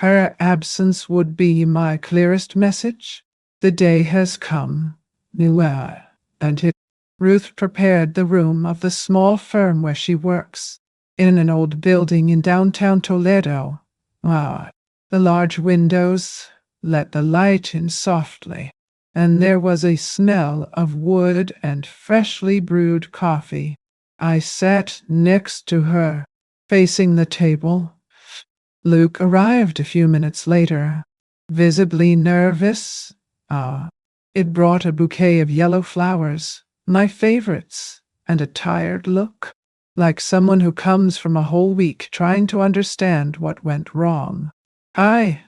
Her absence would be my clearest message. The day has come. Ruth prepared the room of the small firm where she works, in an old building in downtown Toledo. The large windows let the light in softly, and there was a smell of wood and freshly brewed coffee. I sat next to her, facing the table. Luke arrived a few minutes later, visibly nervous. It brought a bouquet of yellow flowers, my favorites, and a tired look, like someone who comes from a whole week trying to understand what went wrong. "Hi,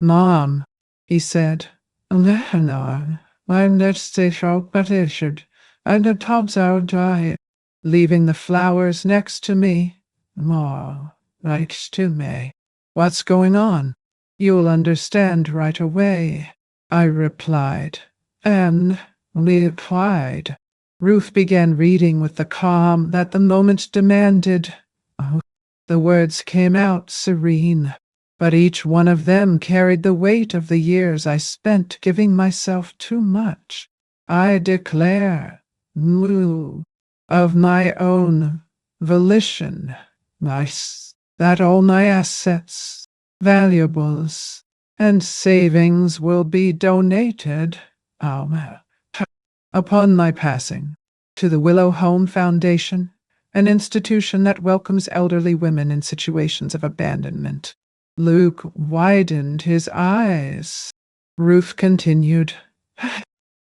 Mom," he said. "No, I'm not so sure, but I should. And the tops are dry." Leaving the flowers next to me. "Oh, next to me. What's going on?" "You'll understand right away," I replied. And replied. Ruth began reading with the calm that the moment demanded. The words came out serene, but each one of them carried the weight of the years I spent giving myself too much. I declare, of my own volition, that all my assets, valuables, and savings will be donated, upon my passing, to the Willow Home Foundation, an institution that welcomes elderly women in situations of abandonment. Luke widened his eyes. Ruth continued,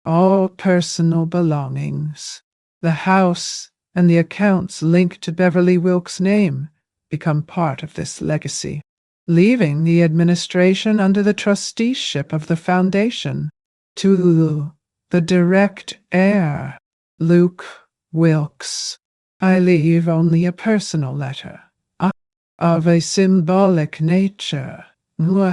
"All personal belongings, the house and the accounts linked to Beverly Wilkes' name, become part of this legacy, leaving the administration under the trusteeship of the foundation to the direct heir, Luke Wilkes. I leave only a personal letter, of a symbolic nature.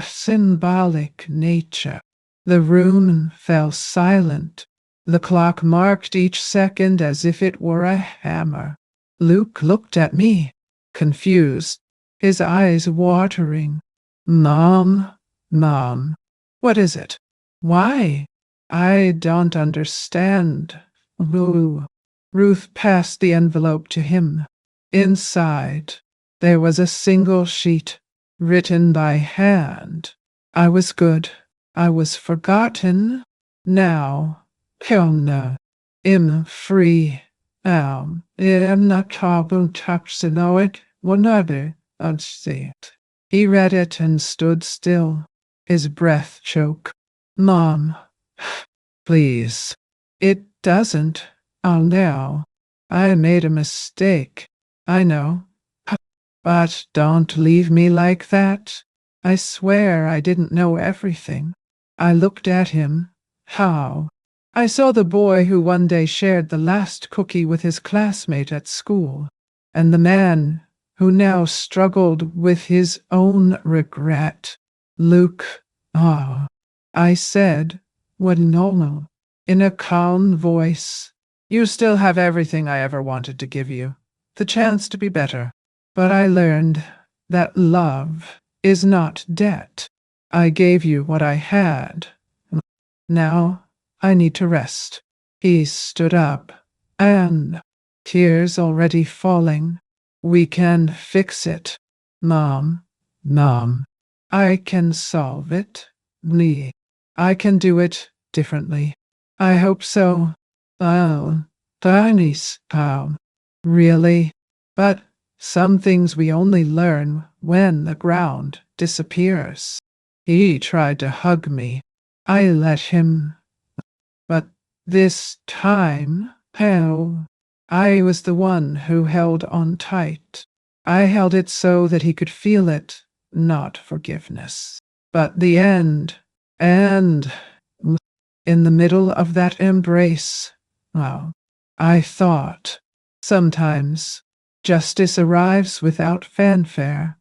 Symbolic nature." The room fell silent. The clock marked each second as if it were a hammer. Luke looked at me, confused, his eyes watering. Mom, what is it? Why? I don't understand." Ruth passed the envelope to him. Inside, there was a single sheet, written by hand. I was good. I was forgotten. Now, Kilna, I'm free. I'm not carbon toxinoid. One other, I'd say it. He read it and stood still, his breath choke. "Mom, please." "It doesn't. Oh, no. I made a mistake. I know. But don't leave me like that. I swear I didn't know everything." I looked at him. How? I saw the boy who one day shared the last cookie with his classmate at school, and the man who now struggled with his own regret. "Luke, I said, what normal, in a calm voice. "You still have everything I ever wanted to give you, the chance to be better. But I learned that love is not debt. I gave you what I had. Now I need to rest." He stood up, and, tears already falling, We can fix it. Mom, Mom, I can solve it. Me, I can do it differently. I hope so. Oh, thanks, pal. Really? But some things we only learn when the ground disappears. He tried to hug me. I let him. But this time, hell, I was the one who held on tight. I held it so that he could feel it, not forgiveness. But the end, and in the middle of that embrace, well, I thought, sometimes justice arrives without fanfare.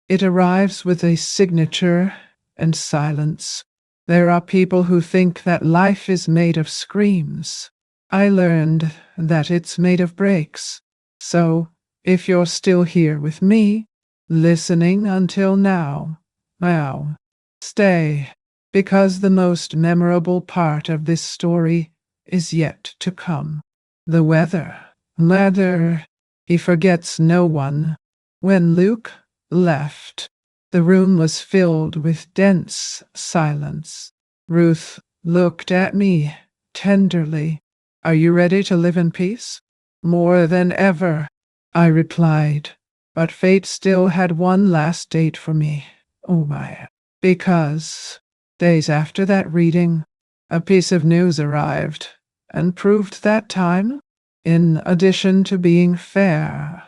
It arrives with a signature and silence. There are people who think that life is made of screams. I learned that it's made of breaks. So, if you're still here with me, listening until now, well, stay, because the most memorable part of this story is yet to come. The weather. He forgets no one. When Luke left, the room was filled with dense silence. Ruth looked at me tenderly. Are you ready to live in peace? More than ever, I replied. But fate still had one last date for me. Oh my. Because days after that reading, a piece of news arrived and proved that time, in addition to being fair,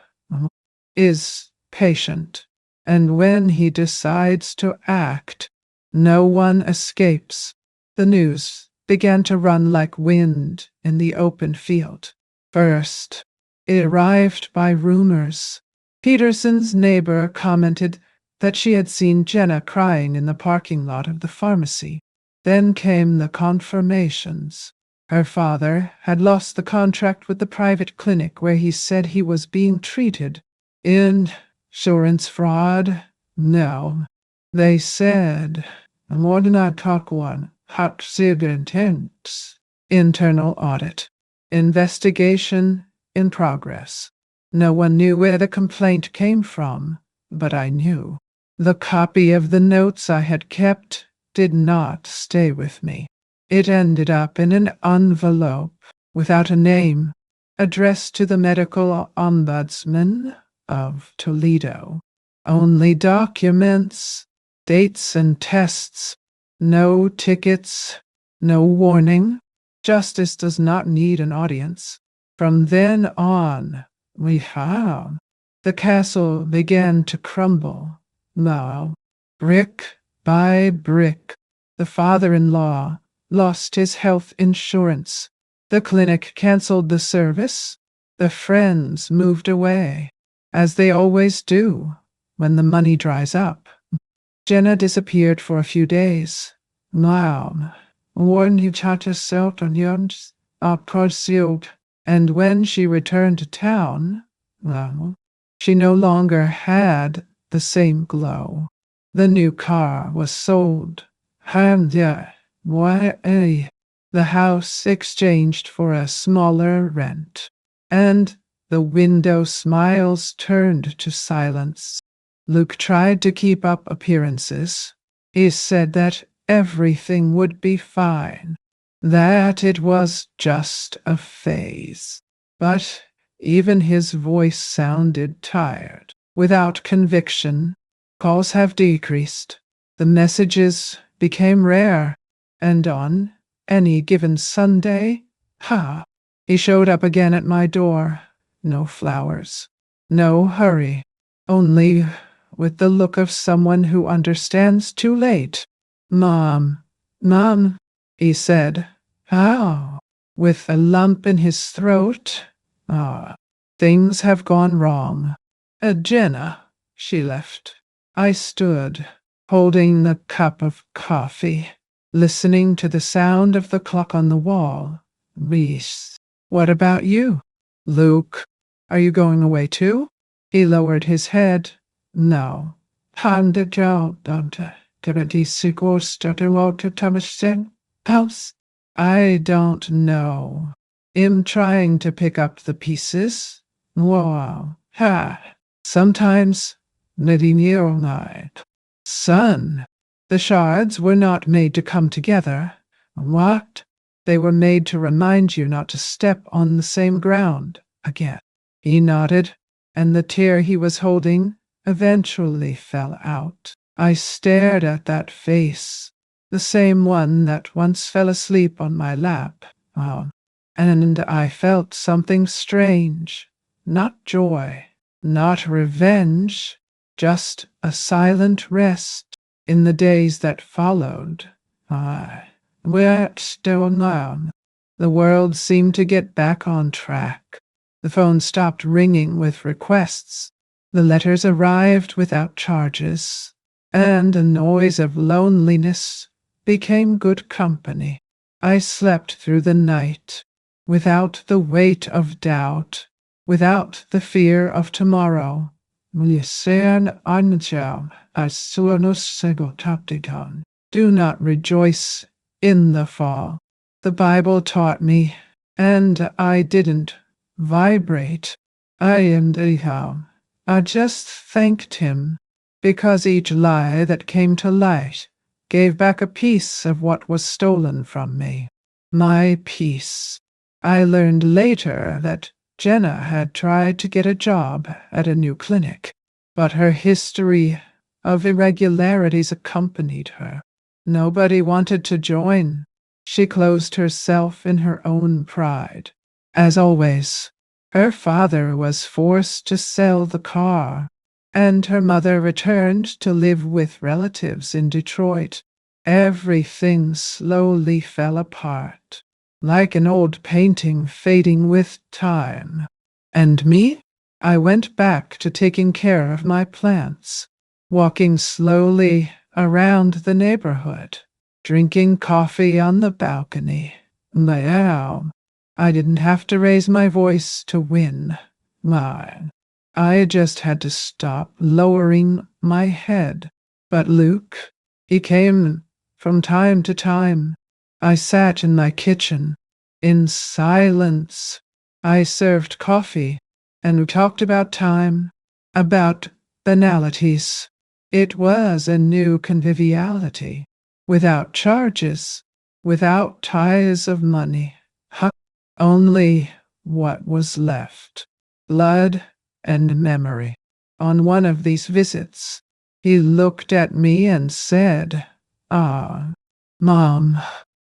is patient. And when he decides to act, no one escapes. The news began to run like wind in the open field. First, it arrived by rumors. Peterson's neighbor commented that she had seen Jenna crying in the parking lot of the pharmacy. Then came the confirmations. Her father had lost the contract with the private clinic where he said he was being treated. Insurance fraud? No. They said, more than I talk one, hot intense. Internal audit. Investigation in progress. No one knew where the complaint came from, but I knew. The copy of the notes I had kept did not stay with me. It ended up in an envelope without a name, addressed to the medical ombudsman of Toledo. Only documents, dates and tests, no tickets, no warning. Justice does not need an audience. From then on, the castle began to crumble. Now, brick by brick, the father-in-law lost his health insurance. The clinic canceled the service. The friends moved away, as they always do when the money dries up. Jenna disappeared for a few days. Now, when you chat yourself on yours are pursued, and when she returned to town, well, she no longer had the same glow. The new car was sold, and the house exchanged for a smaller rent, and the window smiles turned to silence. Luke tried to keep up appearances. He said that everything would be fine, that it was just a phase. But even his voice sounded tired. Without conviction, calls have decreased. The messages became rare, and on any given Sunday, he showed up again at my door. No flowers, no hurry, only with the look of someone who understands too late. Mom, he said. How? With a lump in his throat. Things have gone wrong. Jenna, she left. I stood, holding the cup of coffee, listening to the sound of the clock on the wall. Reese, what about you? Luke, are you going away too? He lowered his head. No. House. I don't know. I'm trying to pick up the pieces. Wow. Ha! Sometimes, all night. Son, the shards were not made to come together. What? They were made to remind you not to step on the same ground again. He nodded, and the tear he was holding eventually fell out. I stared at that face, the same one that once fell asleep on my lap. And I felt something strange, not joy, not revenge, just a silent rest. In the days that followed, we're still now. The world seemed to get back on track. The phone stopped ringing with requests. The letters arrived without charges, and a noise of loneliness became good company. I slept through the night, without the weight of doubt, without the fear of tomorrow. Do not rejoice in the fall. The Bible taught me, and I didn't vibrate. I just thanked him, because each lie that came to light gave back a piece of what was stolen from me. My peace. I learned later that Jenna had tried to get a job at a new clinic, but her history of irregularities accompanied her. Nobody wanted to join. She closed herself in her own pride. As always, her father was forced to sell the car, and her mother returned to live with relatives in Detroit. Everything slowly fell apart, like an old painting fading with time. And me? I went back to taking care of my plants, walking slowly around the neighborhood, drinking coffee on the balcony. Now, I didn't have to raise my voice to win. I just had to stop lowering my head. But Luke, he came from time to time. I sat in my kitchen, in silence. I served coffee, and we talked about time, about banalities. It was a new conviviality, without charges, without ties of money. Only what was left, blood and memory. On one of these visits, he looked at me and said, Mom,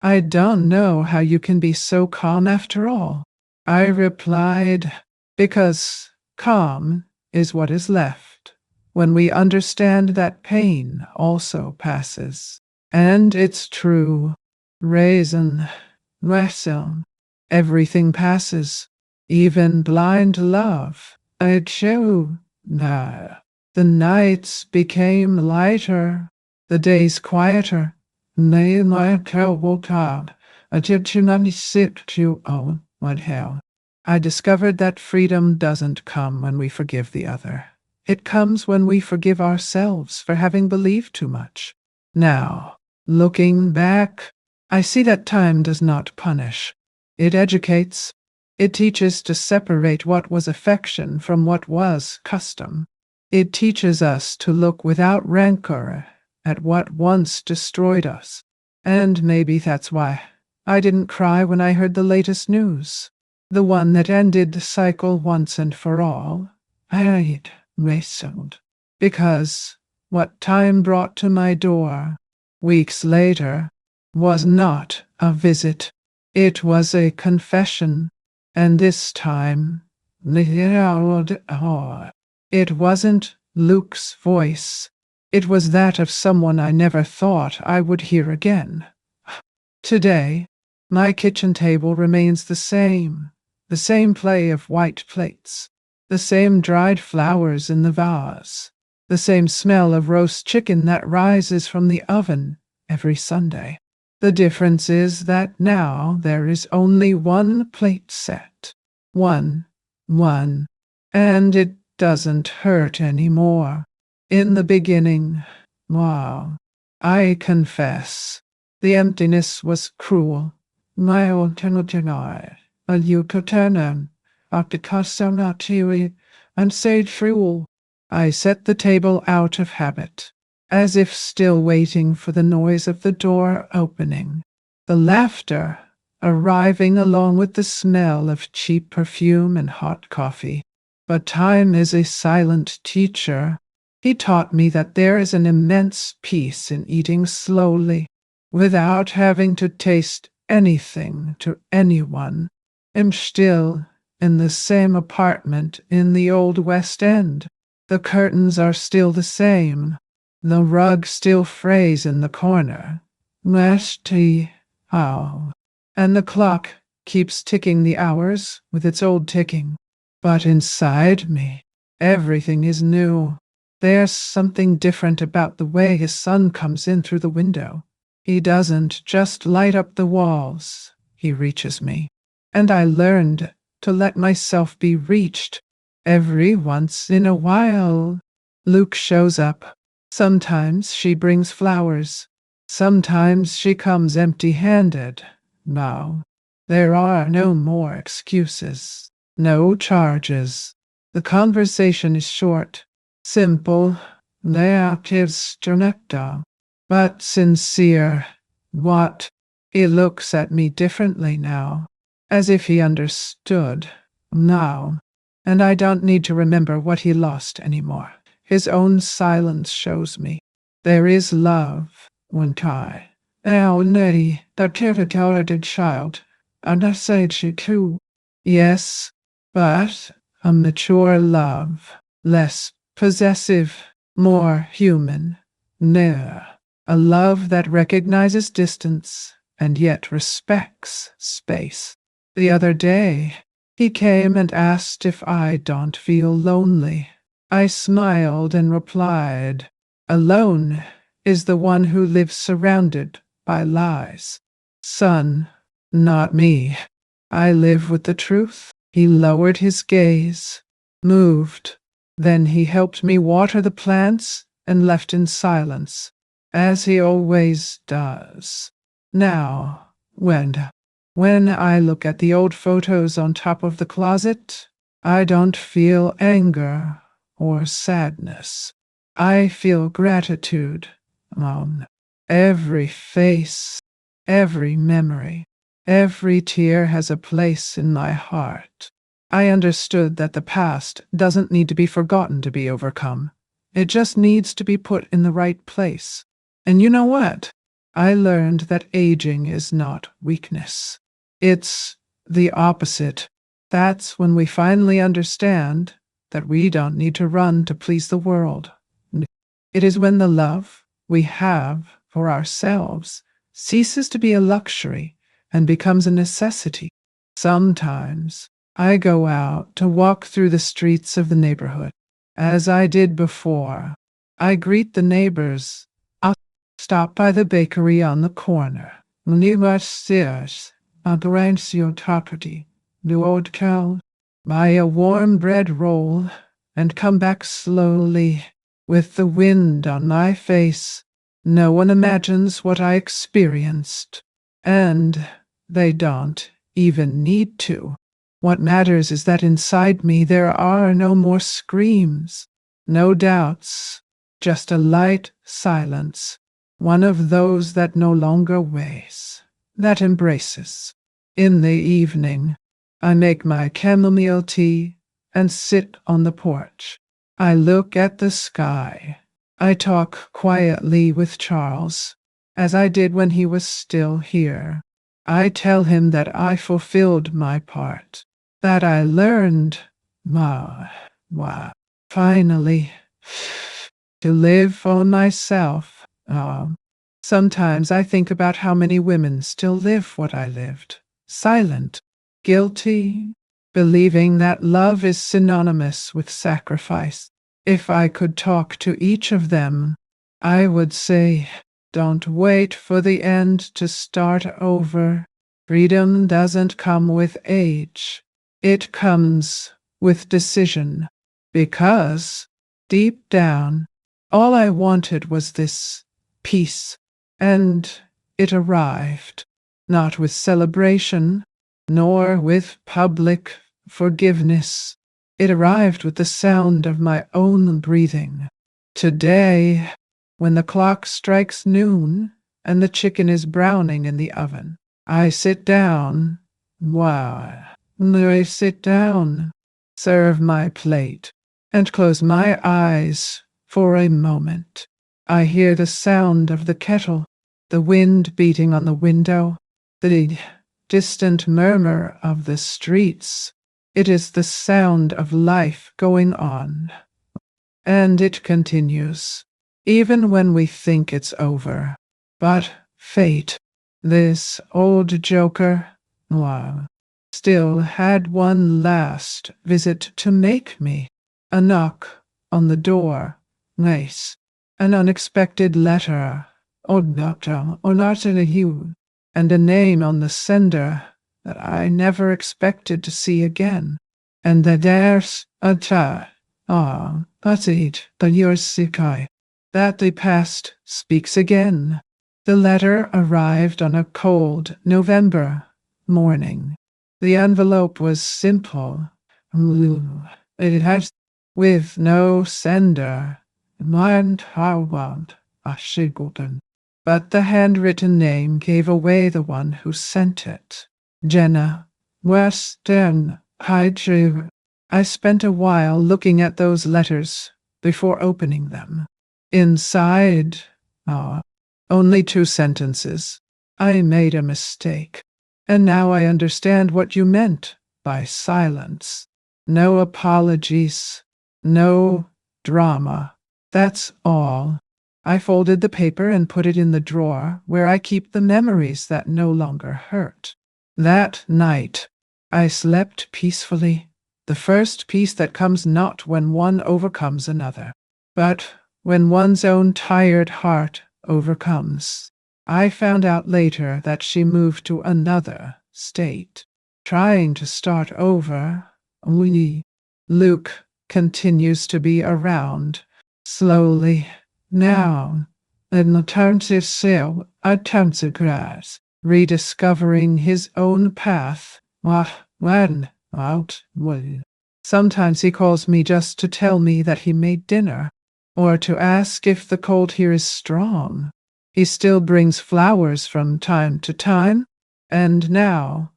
I don't know how you can be so calm after all. I replied, because calm is what is left when we understand that pain also passes. And it's true. Raisin, everything passes, even blind love. The nights became lighter, the days quieter. I discovered that freedom doesn't come when we forgive the other. It comes when we forgive ourselves for having believed too much. Now, looking back, I see that time does not punish. It educates. It teaches to separate what was affection from what was custom. It teaches us to look without rancor at what once destroyed us. And maybe that's why I didn't cry when I heard the latest news, the one that ended the cycle once and for all. I wrestled, because what time brought to my door weeks later was not a visit. It was a confession, and this time it wasn't Luke's voice. It was that of someone I never thought I would hear again. Today, my kitchen table remains the same play of white plates, the same dried flowers in the vase, the same smell of roast chicken that rises from the oven every Sunday. The difference is that now there is only one plate set. One, and it doesn't hurt anymore. In the beginning, I confess, the emptiness was cruel. My old a yukotanan, octacasonatiri, and sage fuel. I set the table out of habit, as if still waiting for the noise of the door opening, the laughter arriving along with the smell of cheap perfume and hot coffee. But time is a silent teacher. He taught me that there is an immense peace in eating slowly, without having to taste anything to anyone. I'm still in the same apartment in the old West End. The curtains are still the same. The rug still frays in the corner. Last tea. Oh. And the clock keeps ticking the hours with its old ticking. But inside me, everything is new. There's something different about the way his sun comes in through the window. He doesn't just light up the walls, he reaches me. And I learned to let myself be reached. Every once in a while, Luke shows up. Sometimes she brings flowers. Sometimes she comes empty-handed. Now, there are no more excuses, no charges. The conversation is short, simple, but sincere. What? He looks at me differently now, as if he understood. Now, and I don't need to remember what he lost anymore. His own silence shows me. There is love when I. Nay, that talented child, and I say she too. Yes, but a mature love, less possessive, more human. Near, a love that recognizes distance and yet respects space. The other day, he came and asked if I don't feel lonely. I smiled and replied, alone is the one who lives surrounded by lies. Son, not me. I live with the truth. He lowered his gaze, moved. Then he helped me water the plants and left in silence, as he always does. Now, when I look at the old photos on top of the closet, I don't feel anger or sadness. I feel gratitude. Every face, every memory, every tear has a place in my heart. I understood that the past doesn't need to be forgotten to be overcome. It just needs to be put in the right place. And you know what? I learned that aging is not weakness. It's the opposite. That's when we finally understand that we don't need to run to please the world. It is when the love we have for ourselves ceases to be a luxury and becomes a necessity. Sometimes I go out to walk through the streets of the neighborhood. As I did before, I greet the neighbors. I'll stop by the bakery on the corner. Buy a warm bread roll and come back slowly with the wind on my face. No one imagines what I experienced, and they don't even need to. What matters is that inside me there are no more screams, no doubts, just a light silence, one of those that no longer weighs, that embraces. In the evening, I make my chamomile tea and sit on the porch. I look at the sky. I talk quietly with Charles, as I did when he was still here. I tell him that I fulfilled my part, that I learned, finally, to live for myself. Sometimes I think about how many women still live what I lived, silent, guilty, believing that love is synonymous with sacrifice. If I could talk to each of them, I would say, don't wait for the end to start over. Freedom doesn't come with age. It comes with decision. Because, deep down, all I wanted was this peace. And it arrived, not with celebration, nor with public forgiveness, It arrived with the sound of my own breathing. Today, when the clock strikes noon and the chicken is browning in the oven, I sit down. Why, I sit down, serve my plate, and close my eyes for a moment. I hear the sound of the kettle, the wind beating on the window, the distant murmur of the streets. It is the sound of life going on. And it continues, even when we think it's over. But fate, this old joker, well, still had one last visit to make me. A knock on the door, nice, an unexpected letter, and a name on the sender that I never expected to see again. And there's a that's it, the years sikai. That the past speaks again. The letter arrived on a cold November morning. The envelope was simple. It had with no sender. But the handwritten name gave away the one who sent it. Jenna Western Hydru. I spent a while looking at those letters before opening them. Inside, only 2 sentences. I made a mistake, and now I understand what you meant by silence. No apologies, no drama. That's all. I folded the paper and put it in the drawer where I keep the memories that no longer hurt. That night, I slept peacefully, the first peace that comes not when one overcomes another, but when one's own tired heart overcomes. I found out later that she moved to another state, trying to start over. Luke continues to be around, slowly, now, in the turns his sail, attempts to grass, rediscovering his own path. Sometimes he calls me just to tell me that he made dinner, or to ask if the cold here is strong. He still brings flowers from time to time, and now,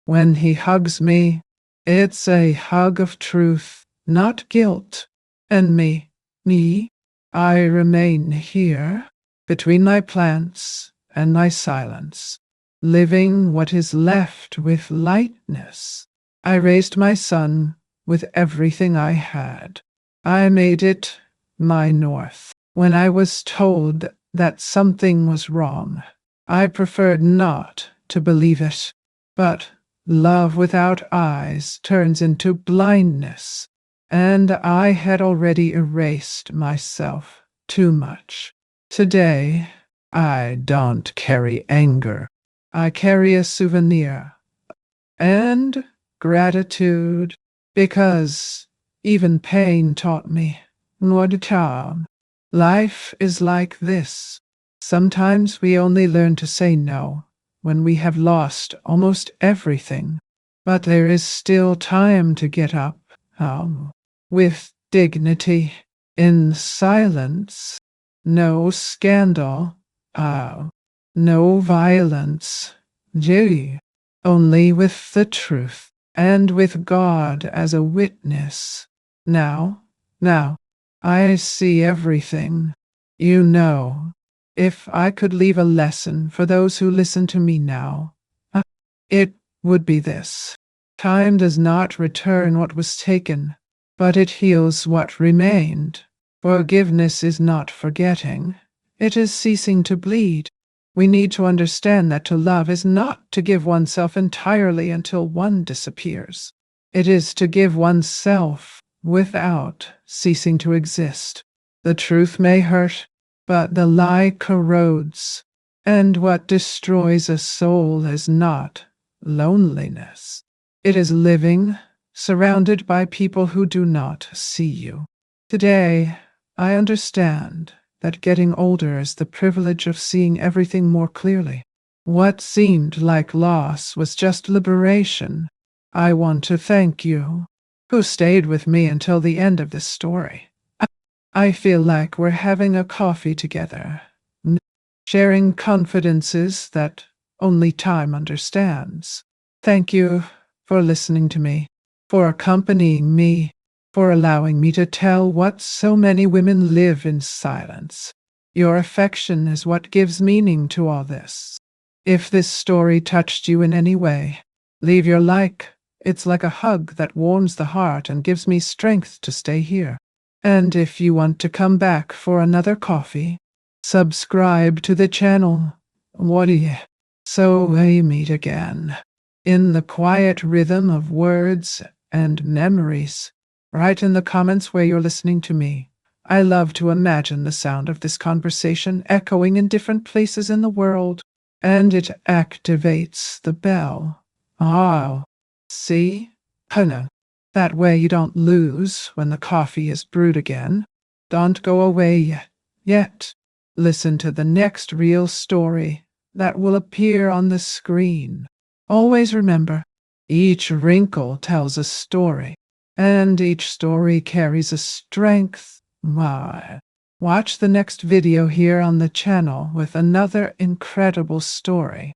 when he hugs me, it's a hug of truth, not guilt. And me, I remain here, between my plants and my silence, living what is left with lightness. I raised my son with everything I had. I made it my north. When I was told that something was wrong, I preferred not to believe it. But love without eyes turns into blindness, and I had already erased myself too much. Today, I don't carry anger. I carry a souvenir and gratitude, because even pain taught me what a charm. Life is like this. Sometimes we only learn to say no when we have lost almost everything, but there is still time to get up, with dignity, in silence. No scandal, no violence, only with the truth, and with God as a witness. Now, I see everything. If I could leave a lesson for those who listen to me now, it would be this. Time does not return what was taken, but it heals what remained. Forgiveness is not forgetting. It is ceasing to bleed. We need to understand that to love is not to give oneself entirely until one disappears. It is to give oneself without ceasing to exist. The truth may hurt, but the lie corrodes, and what destroys a soul is not loneliness. It is living, surrounded by people who do not see you. Today, I understand that getting older is the privilege of seeing everything more clearly. What seemed like loss was just liberation. I want to thank you who stayed with me until the end of this story. I feel like we're having a coffee together, sharing confidences that only time understands. Thank you for listening to me, for accompanying me, for allowing me to tell what so many women live in silence. Your affection is what gives meaning to all this. If this story touched you in any way, leave your like. It's like a hug that warms the heart and gives me strength to stay here. And if you want to come back for another coffee, subscribe to the channel. What do you? So we meet again, in the quiet rhythm of words and memories. Write in the comments where you're listening to me. I love to imagine the sound of this conversation echoing in different places in the world, and it activates the bell. Oh, see? Hannah. That way you don't lose when the coffee is brewed again. Don't go away yet. Listen to the next real story that will appear on the screen. Always remember, each wrinkle tells a story, and each story carries a strength. Watch the next video here on the channel with another incredible story.